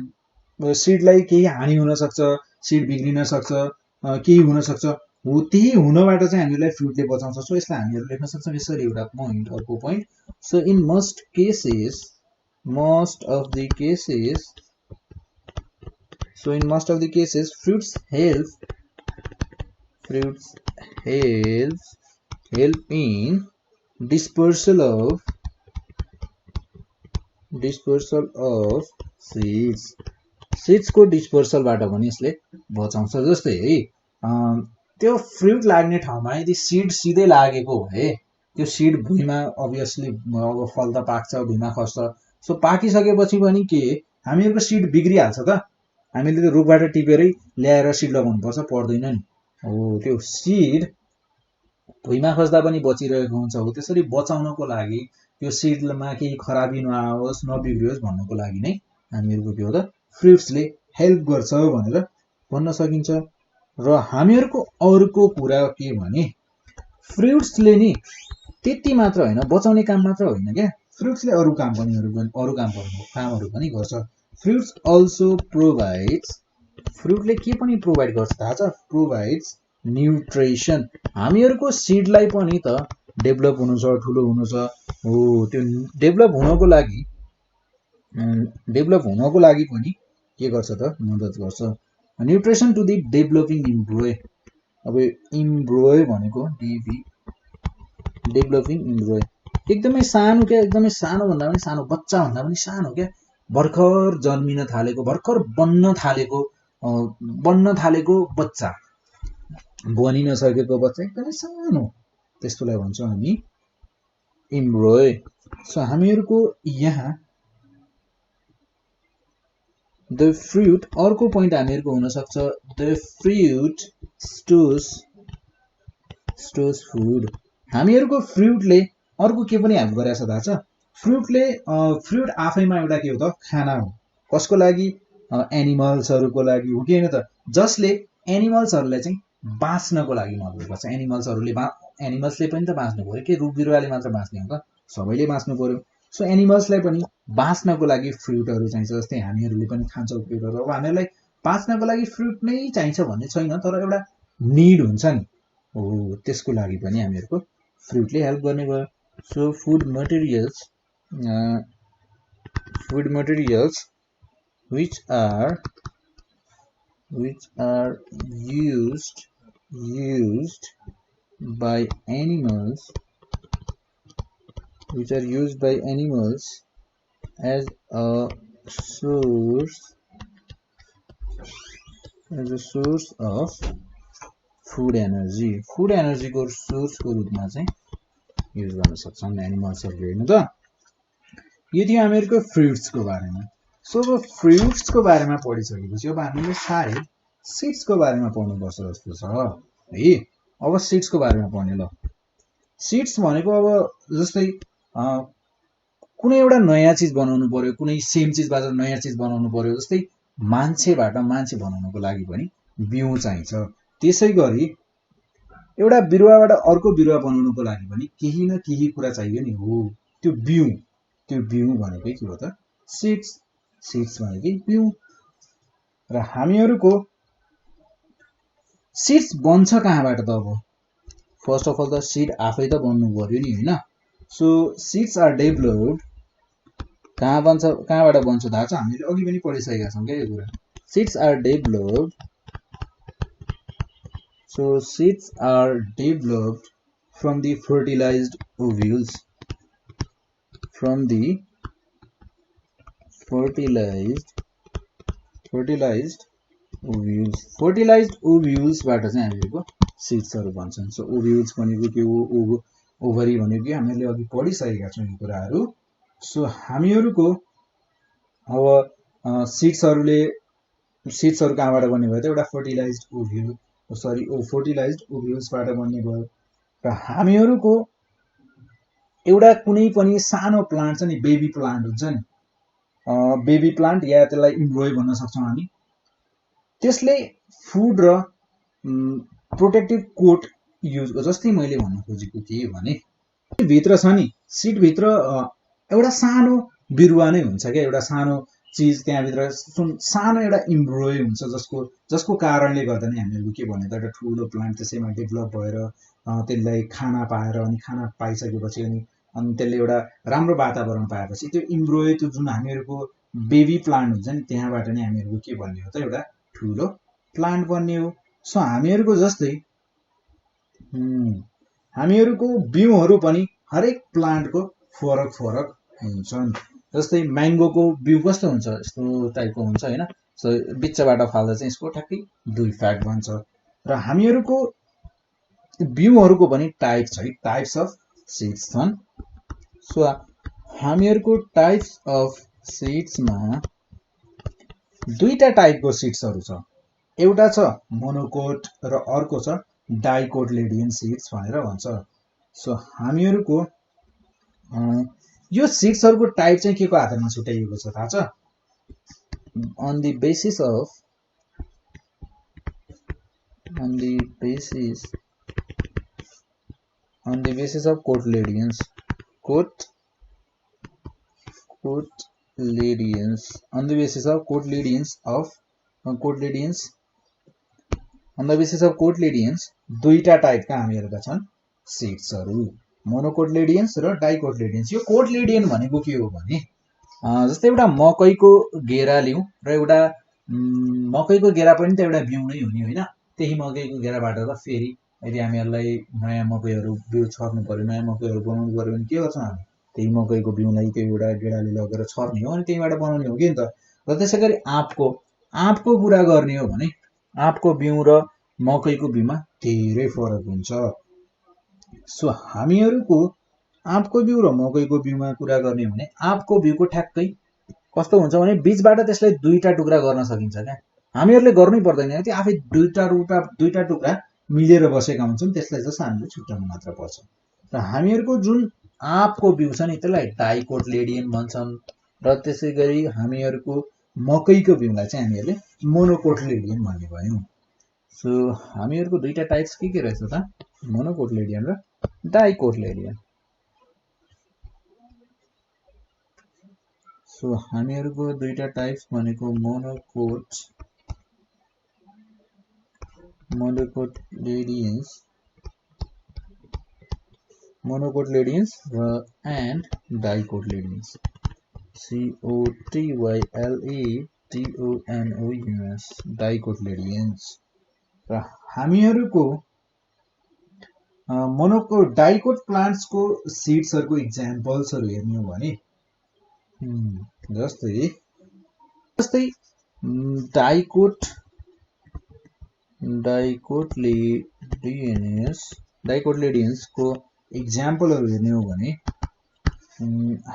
S1: सिडलाई केही हानि हुन सक्छ, सिड बिग्रिन सक्छ, केही हुन सक्छ, हो त्यही हुनबाट चाहिँ हामीलाई फ्रुटले बचाउँछ। सो यसलाई हामीहरू लेख्न सक्छौँ यसरी एउटा पोइन्ट, अर्को point. So in most of the cases fruits help in dispersal of seeds को डिस्पर्सलबाट पनि यसले बचाउँछ। जस्तै है त्यो फ्रुट लाग्ने ठाउँमा यदि सिड सिधै लागेको भए त्यो सिड भुइँमा अभियसली अब फल त पाक्छ, भुइँमा खस्छ। सो पाकिसकेपछि पनि के हामीहरूको सिड बिग्रिहाल्छ त, हामीले त्यो रुखबाट टिपेरै ल्याएर सिड लगाउनु पर्छ, पर्दैन नि। हो त्यो सिड भुइँमा खस्दा पनि बचिरहेको हुन्छ। हो त्यसरी बचाउनको लागि त्यो सिडमा केही खराबी नआओस्, नबिग्रियोस् भन्नको लागि नै हामीहरूको के हो त फ्रुट्सले हेल्प गर्छ भनेर भन्न सकिन्छ। र हामीहरूको अर्को कुरा के भने फ्रुट्सले नि त्यति मात्र होइन, बचाउने काम मात्र होइन क्या, फ्रुट्सले अरू कामहरू पनि गर्छ। फ्रुट्स अल्सो प्रोभाइड्स, फ्रुटले के पनि प्रोभाइड गर्छ थाहा छ? Provides nutrition. हामीहरूको सिडलाई पनि त डेभलप हुनु छ, ठुलो हुनु छ। हो त्यो डेभलप हुनको लागि पनि के गर्छ त मद्दत गर्छ। Nutrition to the developing embryo. अब इम्ब्रोय भनेको डेभलपिङ इम्ब्रोय एकदमै सानो क्या, एकदमै सानो भन्दा पनि सानो, बच्चा भन्दा पनि सानो क्या, भर्खर जन्मिन थालेको, भर्खर बन्न थालेको बच्चा, बनिन सकेको बच्चा एकदमै सानो, त्यस्तोलाई भन्छौँ हामी इम्ब्रोय। सो हामीहरूको यहाँ द फ्रुट, अर्को पोइन्ट हामीहरूको हुनसक्छ द फ्रुट स्टोर्स फुड। हामीहरूको फ्रुटले अर्को के पनि हेल्प गरेछ थाहा छ? फ्रुट आफैमा एउटा के हो त खाना हो। कसको लागि? एनिमल्सहरूको लागि हो कि होइन त? जसले एनिमल्सहरूलाई चाहिँ बाँच्नको लागि मद्दत गर्छ। एनिमल्सले पनि त बाँच्नु पर्यो कि रुख बिरुवाले मात्र बाँच्ने हो त? सबैले बाँच्नु पर्यो। सो एनिमल्सलाई पनि बाँच्नको लागि फ्रुटहरू चाहिन्छ। जस्तै हामीहरूले पनि खान्छौँ फ्रुटहरू। अब हामीहरूलाई बाँच्नको लागि फ्रुट नै चाहिन्छ भन्ने छैन, तर एउटा निड हुन्छ नि, हो त्यसको लागि पनि हामीहरूको फ्रुटले हेल्प गर्ने भयो। So food materials which are used by animals as a source of food energy को सोर्सको रूपमा चाहिँ युज गर्न सक्छौँ एनिमल्सहरूले, होइन त? यो थियो हामीहरूको फ्रुट्सको बारेमा। सो अब फ्रुट्सको बारेमा पढिसकेपछि अब हामीले सायद सिड्सको बारेमा पढ्नुपर्छ जस्तो छ है। अब सिड्सको बारेमा पढ्ने। ल सिड्स भनेको अब जस्तै कुनै एउटा नयाँ चिज बनाउनु पर्यो, कुनै सेम चिजबाट नयाँ चिज बनाउनु पर्यो। जस्तै मान्छेबाट मान्छे बनाउनुको लागि पनि बिउ चाहिन्छ। त्यसै गरी एउटा बिरुवाबाट अर्को बिरुवा बनाउनुको लागि पनि केही न केही कुरा चाहियो नि। हो त्यो बिउ भनेकै के हो त? सिड्स भनेकै बिउ। र हामीहरूको सिड्स बन्छ कहाँबाट त? अब फर्स्ट अफ अल त सिड आफै त बन्नु पर्यो नि, होइन? सो सिड्स आर डेभलप्ड कहाँबाट बन्छ थाहा छ? हामीले अघि पनि पढिसकेका छौँ क्या यो कुरा। Seeds are developed from the fertilized ovules. fertilized ovules बाट चाहिँ हामीहरूको सिड्सहरू बन्छन्। सो ओभ्युल्स भनेको के हो? ओभरी भनेको के? हामीले अघि पढिसकेका छौँ यो कुराहरू। सो हामीहरूको अब सिड्सहरू कहाँबाट बन्ने भयो त? एउटा फर्टिलाइज्ड ओभ्युल्सबाट बन्ने भयो। र हामीहरूको एउटा कुनै पनि सानो प्लान्ट छ नि, बेबी प्लान्ट हुन्छ नि, बेबी प्लान्ट या त्यसलाई इम्ब्रोय भन्न सक्छौँ हामी। त्यसले फुड र प्रोटेक्टिभ कोट युज गर्छ। जस्तै मैले भन्न खोजेको के भने भित्र छ नि, सिडभित्र एउटा सानो बिरुवा नै हुन्छ क्या, एउटा सानो चिज त्यहाँभित्र सानो एउटा इम्ब्रोय हुन्छ जसको कारणले गर्दा नै हामीहरू के भन्यो त एउटा ठुलो प्लान्ट त्यसैमा डेभलप भएर त्यसलाई खाना पाएर अनि खाना पाइसकेपछि अनि त्यसले एउटा राम्रो वातावरण पाएपछि त्यो इम्ब्रोय त्यो जुन हामीहरूको बेबी प्लान्ट हुन्छ नि त्यहाँबाट नै हामीहरूको के भन्ने हो त एउटा ठुलो प्लान्ट बन्ने हो। सो हामीहरूको जस्तै हामीहरूको बिउहरू पनि हरेक प्लान्टको फरक फरक हुन्छन्। जस्तै म्याङ्गोको बिउ कस्तो हुन्छ, यस्तो टाइपको हुन्छ होइन। सो बिचबाट फाल्दा चाहिँ यसको ठ्याक्कै 2 फ्याट बन्छ। र हामीहरूको बिउहरूको पनि टाइप्स है, टाइप्स अफ सिड्स छन्। सो हामीहरूको टाइप्स अफ सिड्समा 2टा टाइपको सिड्सहरू छ, एउटा छ मोनोकोट र अर्को छ डाइकोटलेडियन सिड्स भनेर भन्छ। सो हामीहरूको यो सिड्सहरूको टाइप चाहिँ के को आधारमा छुट्याइएको छ थाहा छ? on the basis of cotyledons दुईटा टाइपका हामीहरूका छन् सिड्सहरू, मोनोकोटलेडियन्स र डाइकोटलेडियन्स। यो कोटलेडियन भनेको के हो भने जस्तै एउटा मकैको गेरा लिउँ र एउटा मकैको गेरा पनि त एउटा बिउ नै हो नि होइन। त्यही मकैको गेराबाट त फेरि यदि हामीहरूलाई नयाँ मकैहरू बिउ छर्नु पर्यो, नयाँ मकैहरू बनाउनु पर्यो भने के गर्छौँ हामी? त्यही मकैको बिउलाई त्यो एउटा गेडाले लगेर छर्ने हो अनि त्यहीबाट बनाउने हो कि नि त। र त्यसै गरी आँपको कुरा गर्ने हो भने आँपको बिउ र मकैको बिउमा धेरै फरक हुन्छ। सो हामीहरूको आँपको बिउ र मकैको बिउमा कुरा गर्ने हो भने आँपको बिउको ठ्याक्कै कस्तो हुन्छ भने बीचबाट त्यसलाई 2टा टुक्रा गर्न सकिन्छ क्या। हामीहरूले गर्नै पर्दैन, त्यो आफै 2टा टुक्रा मिलेर बसेका हुन्छन्, त्यसलाई जस्तो हामीले छुट्याउनु मात्र पर्छ। र हामीहरूको जुन आँपको बिउ छ नि त्यसलाई डाइकोटलेडियन भन्छन् र त्यसै गरी हामीहरूको मकैको बिउलाई चाहिँ हामीहरूले मोनोकोटलेडियन भन्ने भयौँ। सो हामीहरूको 2टा टाइप्स के रहेछ त? मोनोकोटलेडियन र डाइकोटलेडियन। सो हामीहरूको 2टा टाइप्स भनेको मोनोकोटलेडियन्स र एन्ड डाइकोटलेडियन्स, COTYLEDONOUS, डाइकोटलेडियन्स। र हामीहरूको डाइकोट प्लान्ट्सको सिड्सहरूको इक्जाम्पल्सहरू हेर्ने हो भने जस्तै डाइकोटलेडियन्सको इक्जाम्पलहरू हेर्ने हो भने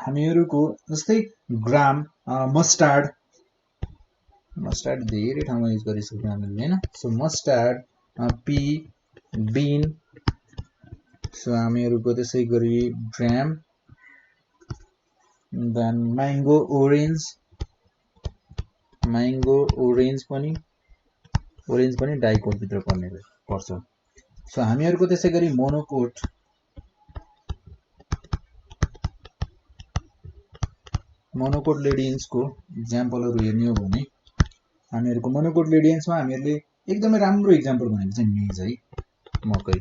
S1: हामीहरूको जस्तै ग्राम, मस्टार्ड धेरै ठाउँमा युज गरिसक्यौँ हामीले होइन। सो मस्टार्ड, पी, बिन। सो हामीहरूको त्यसै गरी ड्राम, देन म्याङ्गो ओरेन्ज पनि डाइकोटभित्र पर्छ। सो हामीहरूको त्यसै गरी मोनोकोटलेडियन्सको इक्जाम्पलहरू हेर्ने हो भने हामीहरूको मोनोकोटलेडियन्समा हामीहरूले एकदमै राम्रो इक्जाम्पल भनेको चाहिँ मेज है, मकै।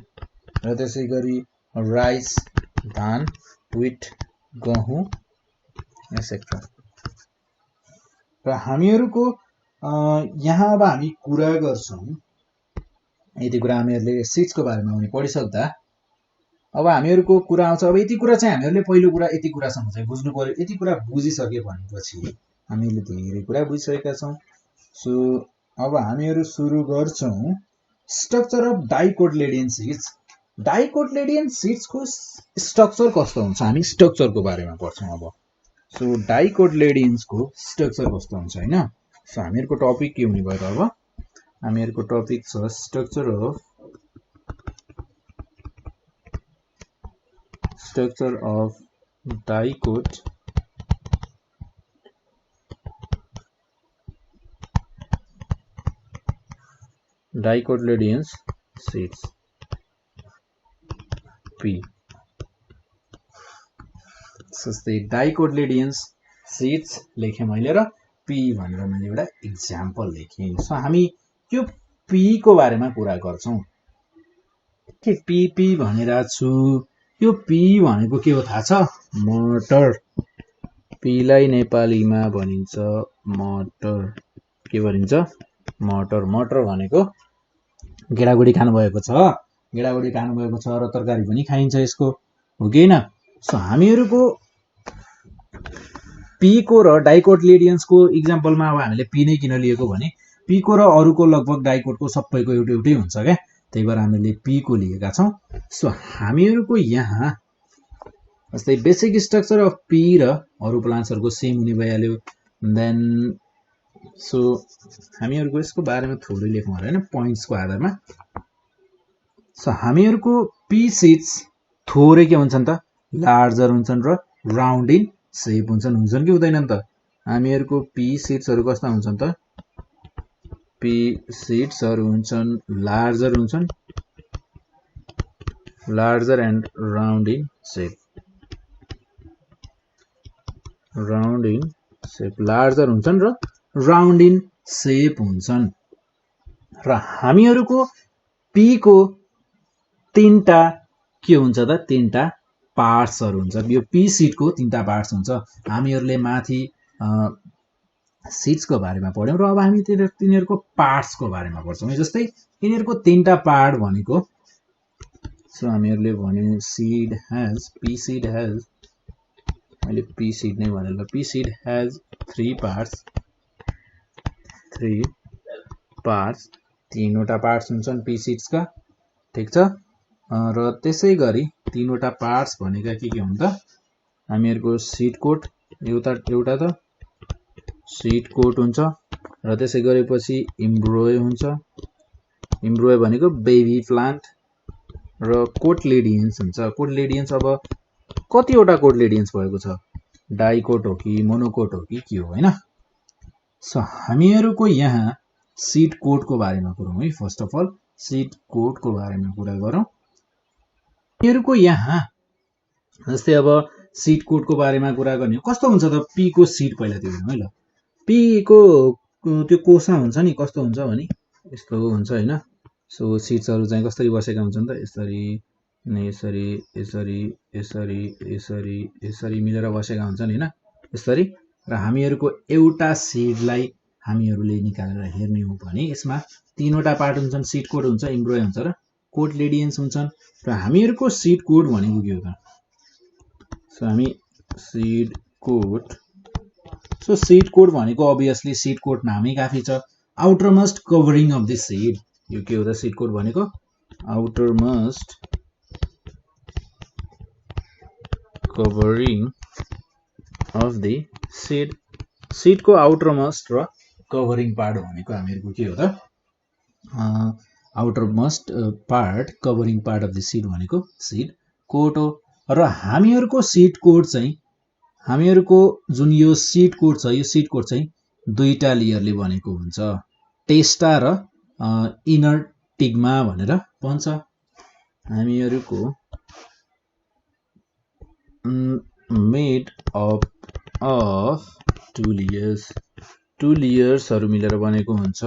S1: र त्यसै गरी राइस, धान, व्हिट, गहुँ एसेक्ट्रा। र हामीहरूको यहाँ अब हामी कुरा गर्छौँ, यति कुरा हामीहरूले सिड्सको बारेमा पनि पढिसक्दा अब हामीहरूको कुरा आउँछ। अब यति कुरा चाहिँ हामीहरूले पहिलो कुरा यति कुरासम्म चाहिँ बुझ्नु पर्यो। यति कुरा बुझिसके भनेपछि हामीले धेरै कुरा बुझिसकेका छौँ। सो अब हामीहरू सुरु गर्छौँ स्ट्रक्चर अफ डाइकोटलेडियन सिड्स। डाइकोटलेडियन सिड्सको स्ट्रक्चर कस्तो हुन्छ, हामी स्ट्रक्चरको बारेमा पढ्छौँ अब। सो डाइकोटलेडियन्सको स्ट्रक्चर कस्तो हुन्छ होइन। सो हामीहरूको टपिक के हुने भयो त? अब हामीहरूको टपिक छ स्ट्रक्चर अफ डाइकोटलेडियन्स सिड्स, P। जस्तै डाइकोटिलेडोन्स सिड्स लेखेँ मैले र पी भनेर मैले एउटा इक्जाम्पल लेखेँ। सो हामी यो पी को बारेमा कुरा गर्छौँ। के पी भनिरहेको छु। यो पी भनेको के हो थाहा छ? मटर। पीलाई नेपालीमा भनिन्छ मटर। के भनिन्छ? मटर। मटर भनेको गेडागुडी खानुभएको छ, गेडागुडी खानुभएको छ र तरकारी पनि खाइन्छ यसको, हो कि होइन? सो हामीहरूको पी को र डाइकोटिलेडोन्सको इक्जाम्पलमा अब हामीले पी नै किन लिएको भने पी को र अरूको लगभग डाइकोटको सबैको एउटै हुन्छ क्या, त्यही भएर हामीले पी को लिएका छौँ। सो हामीहरूको यहाँ जस्तै बेसिक स्ट्रक्चर अफ पी र अरू प्लान्ट्सहरूको सेम हुने भइहाल्यो। देन सो हामीहरूको यसको बारेमा थोरै लेखौँ होला होइन, पोइन्ट्सको आधारमा। सो हामीहरूको पी सिड्स थोरै के हुन्छन् त? लार्जर हुन्छन् र राउन्ड इन सेप हुन्छन् कि हुँदैनन् त? हामीहरूको पी सिड्सहरू कस्ता हुन्छन् त? पी सिड्सहरू हुन्छन् लार्जर हुन्छन्, larger and round in shape. Round in shape larger हुन्छन् र राउन्ड इन सेप हुन्छन्। र हामीहरूको पी को तीनटा के हुन्छ त? तीनटा पार्ट्सहरू हुन्छ। यो पी सिडको तीनटा पार्ट्स हुन्छ। हामीहरूले माथि सिड्सको बारेमा पढ्यौँ र अब हामी तिनीहरूको पार्ट्सको बारेमा पढ्छौँ। जस्तै यिनीहरूको तीनटा पार्ट भनेको, सो हामीहरूले भन्यौँ seed has, P seed has, मैले पी सीड नै भनेर, P seed has three parts, तीनवटा पार्ट्स हुन्छन् पी सिड्सका, ठिक छ। र त्यसै गरी तीनवटा पार्ट्स भनेका के हुन् त? हामीहरूको सीड कोट एउटा त सीड कोट हुन्छ, र त्यसै गरेपछि इम्ब्रोय हुन्छ। इम्ब्रोय भनेको बेबी प्लान्ट, र कोटिलेडोन्स हुन्छ। कोटिलेडोन्स अब कतिवटा कोटिलेडोन्स भएको छ? डाइकोट हो कि मोनोकोट हो कि के हो, होइन? सो हामीहरूको यहाँ सीड कोटको बारेमा गरौँ है। फर्स्ट अफ अल सीड कोटको बारेमा कुरा गरौँ। हामीहरूको यहाँ जस्तै अब सीड कोटको बारेमा कुरा गर्ने कस्तो हुन्छ त? पी को सीड पहिला त्यो हेरौँ है ल। पी को त्यो कोसा हुन्छ नि, कस्तो हुन्छ भने यस्तो हुन्छ होइन। सो सिड्सहरू चाहिँ कसरी बसेका हुन्छन् त? यसरी यसरी यसरी यसरी यसरी यसरी मिलेर बसेका हुन्छन् होइन, यसरी। र हामीहरूको एउटा सिडलाई हामीहरूले निकालेर हेर्ने हो भने यसमा तीनवटा पार्ट हुन्छन्। सीड कोट हुन्छ, इम्ब्रोय हुन्छ र कोटिलेडोन्स हुन्छन्। र हामीहरूको सीड कोट भनेको के हो त? सो हामी seed coat, so seed coat भनेको अभियसली सीड कोट नामै काफी छ। Outermost covering of the seed, यो के हो त? सीड कोट भनेको outermost covering of the seed. सीडको आउटरमोस्ट र कभरिङ पार्ट भनेको हामीहरूको के हो त? Outermost part, covering part of the seed भनेको सीड कोट हो। र हामीहरूको सीड कोट चाहिँ, हामीहरूको जुन यो सीड कोट छ, यो सीड कोट चाहिँ दुईटा लेयरले बनेको हुन्छ। टेस्टा र इनर टिग्मा भनेर भन्छ। हामीहरूको मेड अफ टु लेयर्सहरू मिलेर बनेको हुन्छ।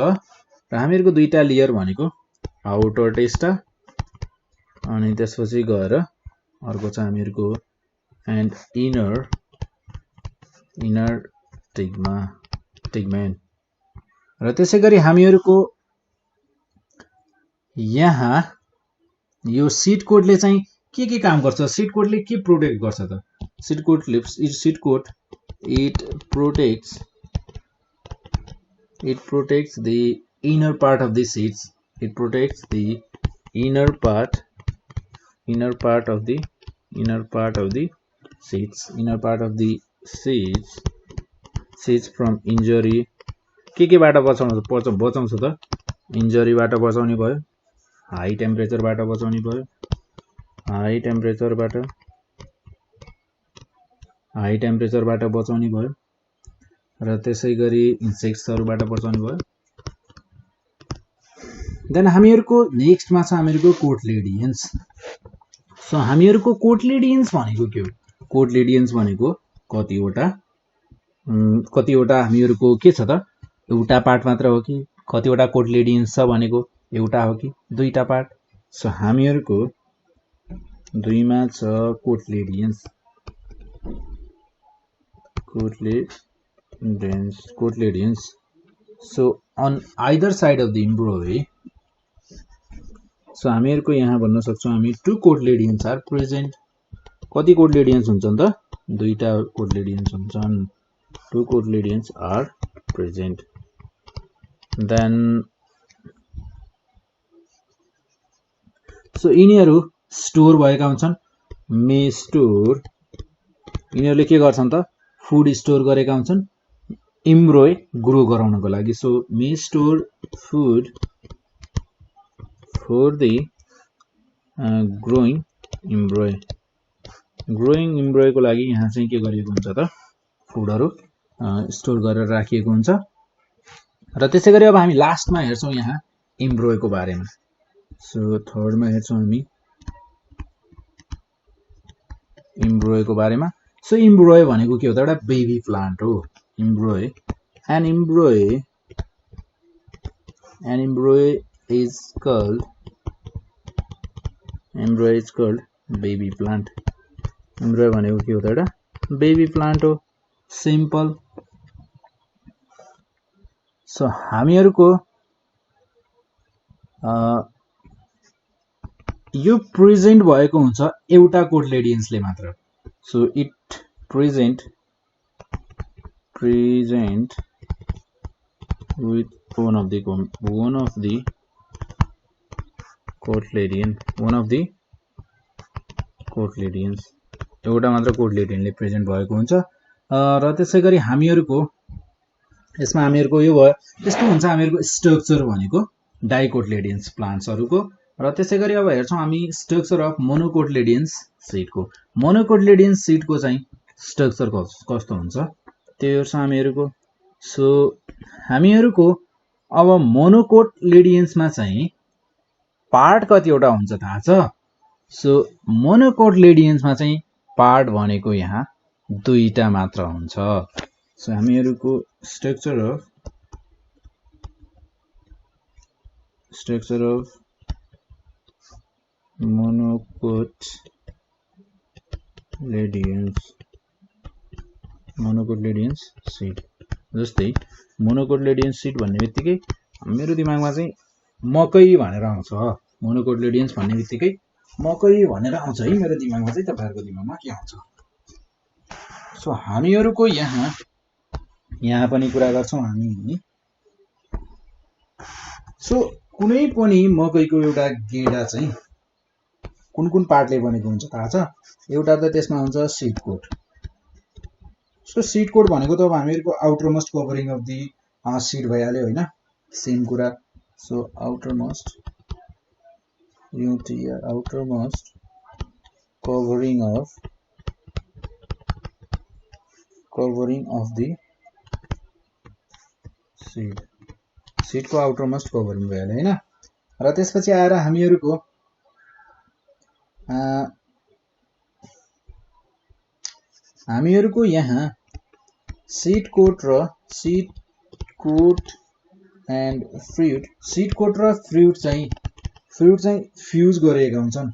S1: र हामीहरूको दुईटा लेयर भनेको आउटर टेस्टा अनि त्यसपछि गएर अर्को छ हामीहरूको एन्ड इनर टिग्मेन। र त्यसै गरी हामीहरूको यहाँ यो सीड कोटले चाहिँ के काम गर्छ? सीड कोटले के प्रोटेक्ट गर्छ त? Seed coat it protects the inner part of the seeds. It protects the inner part of the seeds from injury. के बाट बचाउँछ त? इन्जरीबाट बचाउने भयो, हाई टेम्परेचरबाट बचाउने भयो, हाई टेम्परेचरबाट बचाउने भयो, र त्यसै गरी इन्सेक्ट्सहरूबाट बचाउने भयो। देन हामीहरूको नेक्स्टमा छ हामीहरूको कोटिलेडोन्स। सो हामीहरूको कोटिलेडोन्स भनेको के हो? कोटलेडियन्स भनेको कतिवटा हामीहरुको के छ त एउटा पार्ट मात्र हो कि कतिवटा कोटलेडियन्स छ भनेको एउटा हो कि दुईटा पार्ट सो हामीहरुको दुईमा छ कोटलेडियन्स so on either side of the embryo so हामीहरुको यहाँ भन्न सक्छौं हामी two कोटलेडियन्स आर प्रेजेन्ट कति कोटलेडियन्स हुन्छन् त दुईटा कोटलेडियन्स हुन्छन् two cotyledons are present then so यिनीहरु स्टोर भएका हुन्छन् मे स्टोर यिनीहरुले के गर्छन् त फुड स्टोर गरेका हुन्छन् embryo ग्रो गराउनको लागि so may store food for the growing embryo को लागि यहाँ चाहिँ के गरिएको हुन्छ त फुडहरु स्टोर गरेर राखिएको हुन्छ र त्यसैगरी अब हामी लास्टमा हेर्छौं यहाँ embryo को बारेमा सो थर्ड मा हेर्छौं हामी embryo को बारेमा सो embryo भनेको के हो त एउटा बेबी प्लान्ट हो embryo an embryo is called baby plant embryo भनेको के हो त एउटा बेबी प्लान्ट हो सिम्पल सो हामीहरुको यो प्रेजेन्ट भएको हुन्छ एउटा कोटलेडियन्सले मात्र so it present with one of the कोटलेडियन्स एउटा मात्र कोटलेडियनले प्रेजेन्ट भएको हुन्छ र त्यसैगरी हामीहरुको यसमा हामीहरुको यो भयो त्यस्तो हुन्छ हामीहरुको स्ट्रक्चर भनेको डाइकोटलेडियन्स प्लान्ट्सहरुको र त्यसैगरी अब हेर्छौं हामी स्ट्रक्चर अफ मोनोकोटलेडियन्स सीडको चाहिँ स्ट्रक्चर कस्तो हुन्छ त्यो हेर्छौं हामीहरुको सो हामीहरुको अब मोनोकोटलेडियन्समा चाहिँ पार्ट कतिवटा हुन्छ थाहा छ सो मोनोकोटलेडियन्समा चाहिँ पार्ट भनेको यहाँ दुईटा मात्र हुन्छ सो हामीहरुको स्ट्रक्चर अफ मोनोकोटलेडियन्स सीड जस्तै मोनोकोटलेडियन्स सीड भन्ने बित्तिकै मेरो दिमागमा चाहिँ मकै भनेर आउँछ मोनोकोटलेडियन्स भन्ने बित्तिकै मकै भनेर आउँछ है मेरो दिमागमा चाहिँ तपाईहरुको दिमागमा के आउँछ सो हामीहरुको यहाँ पनि कुरा गर्छौं हामी सो कुनै पनि मकैको एउटा गेडा चाहिँ कुन पार्टले बनेको हुन्छ थाहा छ एउटा त त्यसमा हुन्छ seed coat so seed coat भनेको त अब हामीहरुको outermost covering of the seed भइहाल्यो हैन सेम कुरा so outermost covering of the seed को आउटर मोस्ट कभरिङ भइहाल्यो हैन र त्यसपछि आएर हामीहरुको यहाँ सीड कोट एन्ड फ्रुट चाहिँ फ्यूज गरिएका हुन्छन्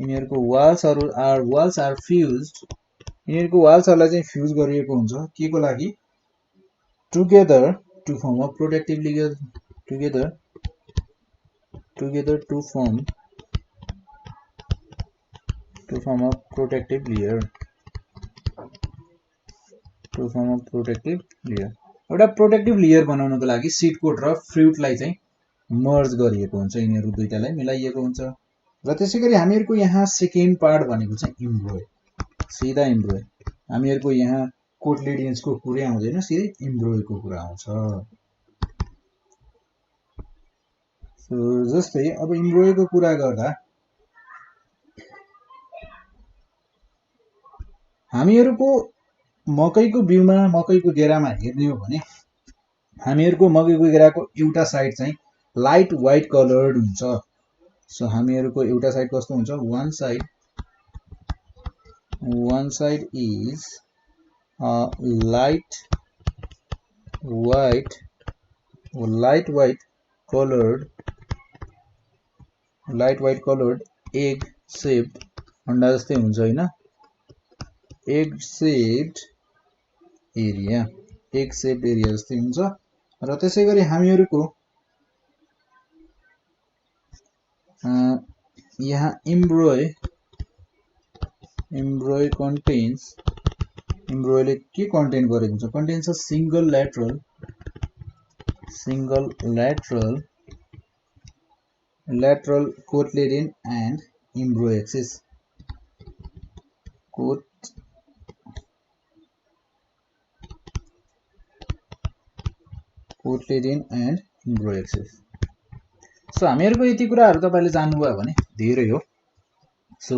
S1: यिनीहरुको वाल्स आर फ्यूज्ड यिनीहरुको वाल्सहरुलाई चाहिँ फ्यूज गरिएको हुन्छ केको लागि together to form a protective layer to form a protective layer एउटा प्रोटेक्टिभ लेयर बनाउनको लागि सीड कोट र फ्रुटलाई चाहिँ मर्ज गरिएको हुन्छ यिनीहरु दुईटालाई मिलाइएको हुन्छ र त्यसैगरी हामीहरुको यहाँ सेकेन्ड पार्ट भनेको चाहिँ एम्ब्रोय सिधा एम्ब्रोय हामीहरुको यहाँ कोटलेडियन्सको कुरै आउँदैन सिधै एम्ब्रोयको कुरा आउँछ सो जस्तै अब एम्ब्रोयको कुरा गर्दा हामीहरुको मकैको बिउमा मकैको गेरामा हेर्ने हो भने हामीहरुको मकैको गेराको एउटा साइड चाहिँ लाइट व्हाइट कलर्ड हुन्छ सो हामीहरुको एउटा साइड कस्तो हुन्छ one side is light white colored egg shaped अंडा जस्तै हुन्छ हैन egg shaped area जस्तै हुन्छ र त्यसैगरी हामीहरुको यहाँ embryo contains embryoले के कन्टेन गरेको हुन्छ contains a single lateral cotyledon and embryo axis cotyledon and embryo axis so हामीहरुको यति कुराहरु तपाईले जान्नुभयो भने धेरै हो सो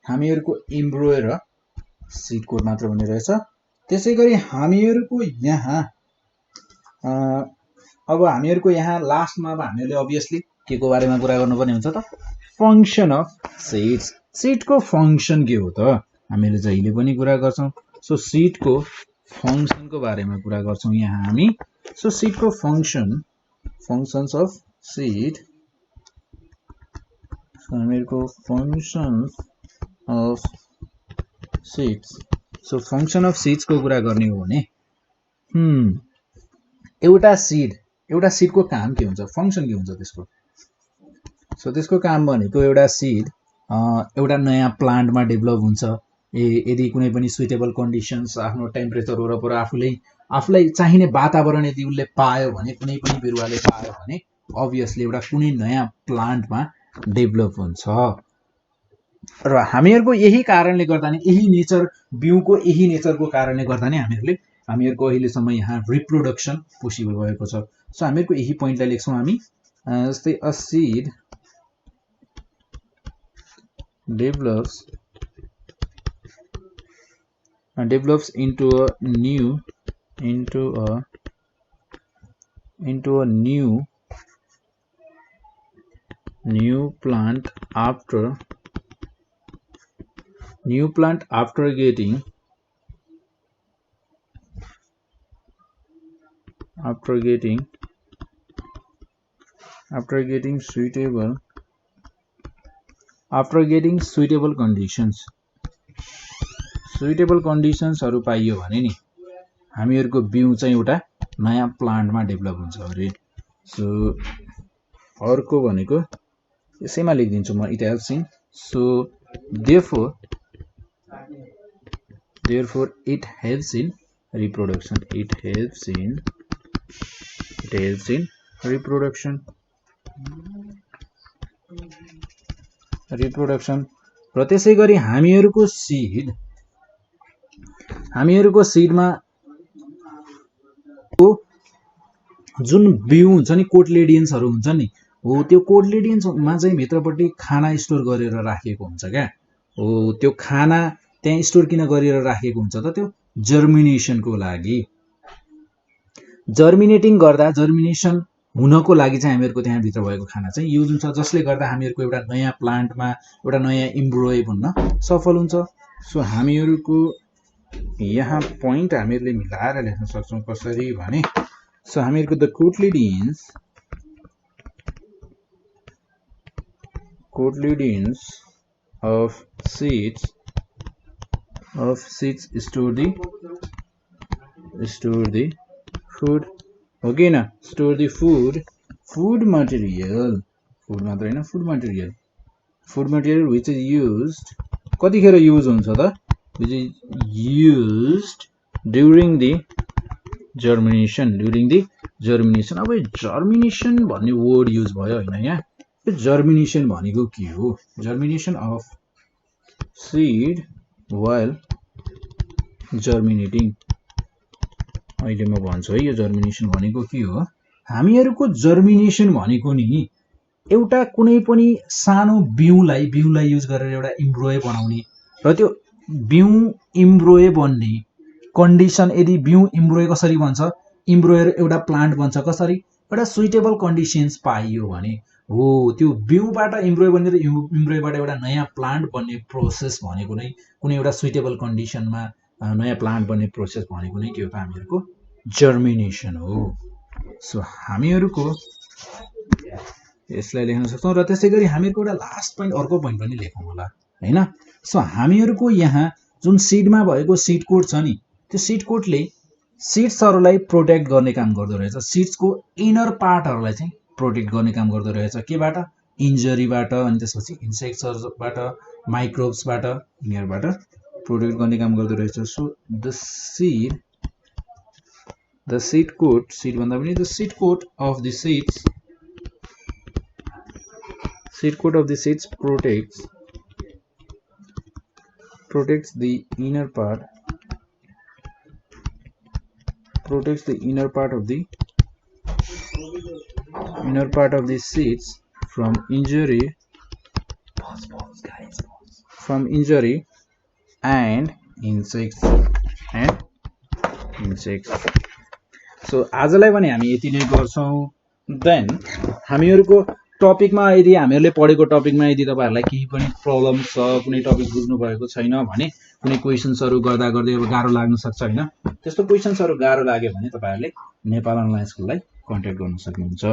S1: हामीहरुको एम्ब्रोय र सीड कोड मात्र हुने रहेछ त्यसैगरी हामीहरुको यहाँ अब हामीहरुको यहाँ लास्टमा अब हामीले obviously के को बारेमा कुरा गर्नुपर्ने हुन्छ त फंक्शन अफ सीड को फंक्शन के हो त हामीले जहिले पनि कुरा गर्छौं सो सीड को फंक्शन को बारेमा कुरा गर्छौं यहाँ हामी सो सीड को फंक्शन्स अफ सीड हामीहरुको functions of seeds so function of seeds को कुरा गर्ने हो भने एउटा सीड को काम के हुन्छ फंक्शन के हुन्छ त्यसको सो त्यसको काम भनेको एउटा सीड एउटा नयाँ प्लान्टमा डेभलप हुन्छ यदि कुनै पनि सुइटेबल कन्डिसन्स आफ्नो टेम्परेचर वरपर आफुलाई चाहिने वातावरण यदि उले पायो भने कुनै पनि बिरुवाले पायो भने obviously एउटा कुनै नयाँ प्लान्टमा डेभलप हुन्छ र हामीहरुको यही कारणले गर्दा नि यही नेचर बिउको यही नेचरको कारणले गर्दा नि हामीहरुको अहिलेसम्म यहाँ रिप्रोडक्सन पोसिबल भएको छ सो हामीहरुको यही पोइन्टलाई लेख्छौं हामी जस्तै a seed develops into a new plant after getting suitable conditions हरु पाइयो भने नि हामीहरुको बिउ चाहिँ एउटा नयाँ प्लान्टमा डेभलप हुन्छ अरे सो अर्को भनेको यसैमा लेखिदिन्छु म it helps in so therefore it helps in reproduction reproduction र त्यसैगरी हामीहरुको सीडमा जुन बिउ हुन्छ नि कोटलेडियन्सहरु हुन्छ नि हो त्यो कोटलेडियन्समा चाहिँ भित्रपट्टि खाना स्टोर गरेर राखेको हुन्छ क्या हो त्यो खाना त्यहाँ स्टोर किन गरेर राखेको हुन्छ त त्यो जर्मिनेसनको लागि जर्मिनेसन हुनको लागि चाहिँ हामीहरुको त्यहाँ भित्र भएको खाना चाहिँ युज हुन्छ जसले गर्दा हामीहरुको एउटा नयाँ प्लान्टमा एउटा नयाँ एम्ब्रोय बन्न सफल हुन्छ सो हामीहरुको यहाँ पोइन्ट हामीहरुले मिलाएर लेख्न सक्छौं कसरी भने सो हामीहरुको the cotyledons of seeds store the food okay na store the food material which is used कतिखेर युज हुन्छ त which is used during the germination अब germination भन्ने वर्ड युज भयो हैन यहाँ germination भनेको के हो germination of seed while germinating अहिले म भन्छु है यो germination भनेको के हो हामीहरुको germination भनेको नि एउटा कुनै पनि सानो बिउलाई युज गरेर एउटा एम्ब्रोय बनाउने र त्यो बिउ एम्ब्रोय बन्ने कन्डिसन यदि बिउ एम्ब्रोय कसरी बन्छ एम्ब्रोय एउटा प्लान्ट बन्छ कसरी एउटा सुइटेबल कन्डिसन्स पाइयो भने हो त्यो बिउबाट इम्ब्रोय बनेर इम्ब्रोयबाट एउटा नयाँ प्लान्ट बन्ने प्रोसेस भनेको नै कुनै एउटा सुइटेबल कन्डिसनमा नयाँ प्लान्ट बन्ने प्रोसेस भनेको नै के हो त हामीहरूको जर्मिनेसन हो। सो हामीहरूको यसलाई लेख्न सक्छौँ र त्यसै गरी हामीहरूको एउटा लास्ट पोइन्ट अर्को पोइन्ट पनि लेखौँ होला हैन। सो हामीहरूको यहाँ जुन सिडमा भएको सिड कोड छ नि त्यो सिड कोडले सिड्सहरूलाई प्रोटेक्ट गर्ने काम गर्दो रहेछ। सिड्सको इनर पार्टहरूलाई चाहिँ प्रोटेक्ट गर्ने काम गर्दो रहेछ केबाट इन्जरीबाट अनि त्यसपछि इन्सेक्ट्सबाट माइक्रोब्सबाट यिनीहरूबाट प्रोटेक्ट गर्ने काम गर्दो रहेछ। So the seed coat seed भन्दा पनि the seed coat of the seeds protects the inner part of the seeds from injury and insects. So आजलाई पनि हामी यति नै गर्छौं। देन हामीहरूको टपिकमा यदि हामीहरूले पढेको टपिकमा यदि तपाईहरुलाई केही पनि प्रब्लम छ कुनै टपिक बुझ्नु भएको छैन भने कुनै क्वेशन्सहरु गर्दा गर्दै अब गाह्रो लाग्न सक्छ हैन। त्यस्तो क्वेशन्सहरु गाह्रो लाग्यो भने तपाईहरुले नेपाल अनलाइन स्कुललाई कन्ट्याक्ट गर्न सक्नुहुन्छ।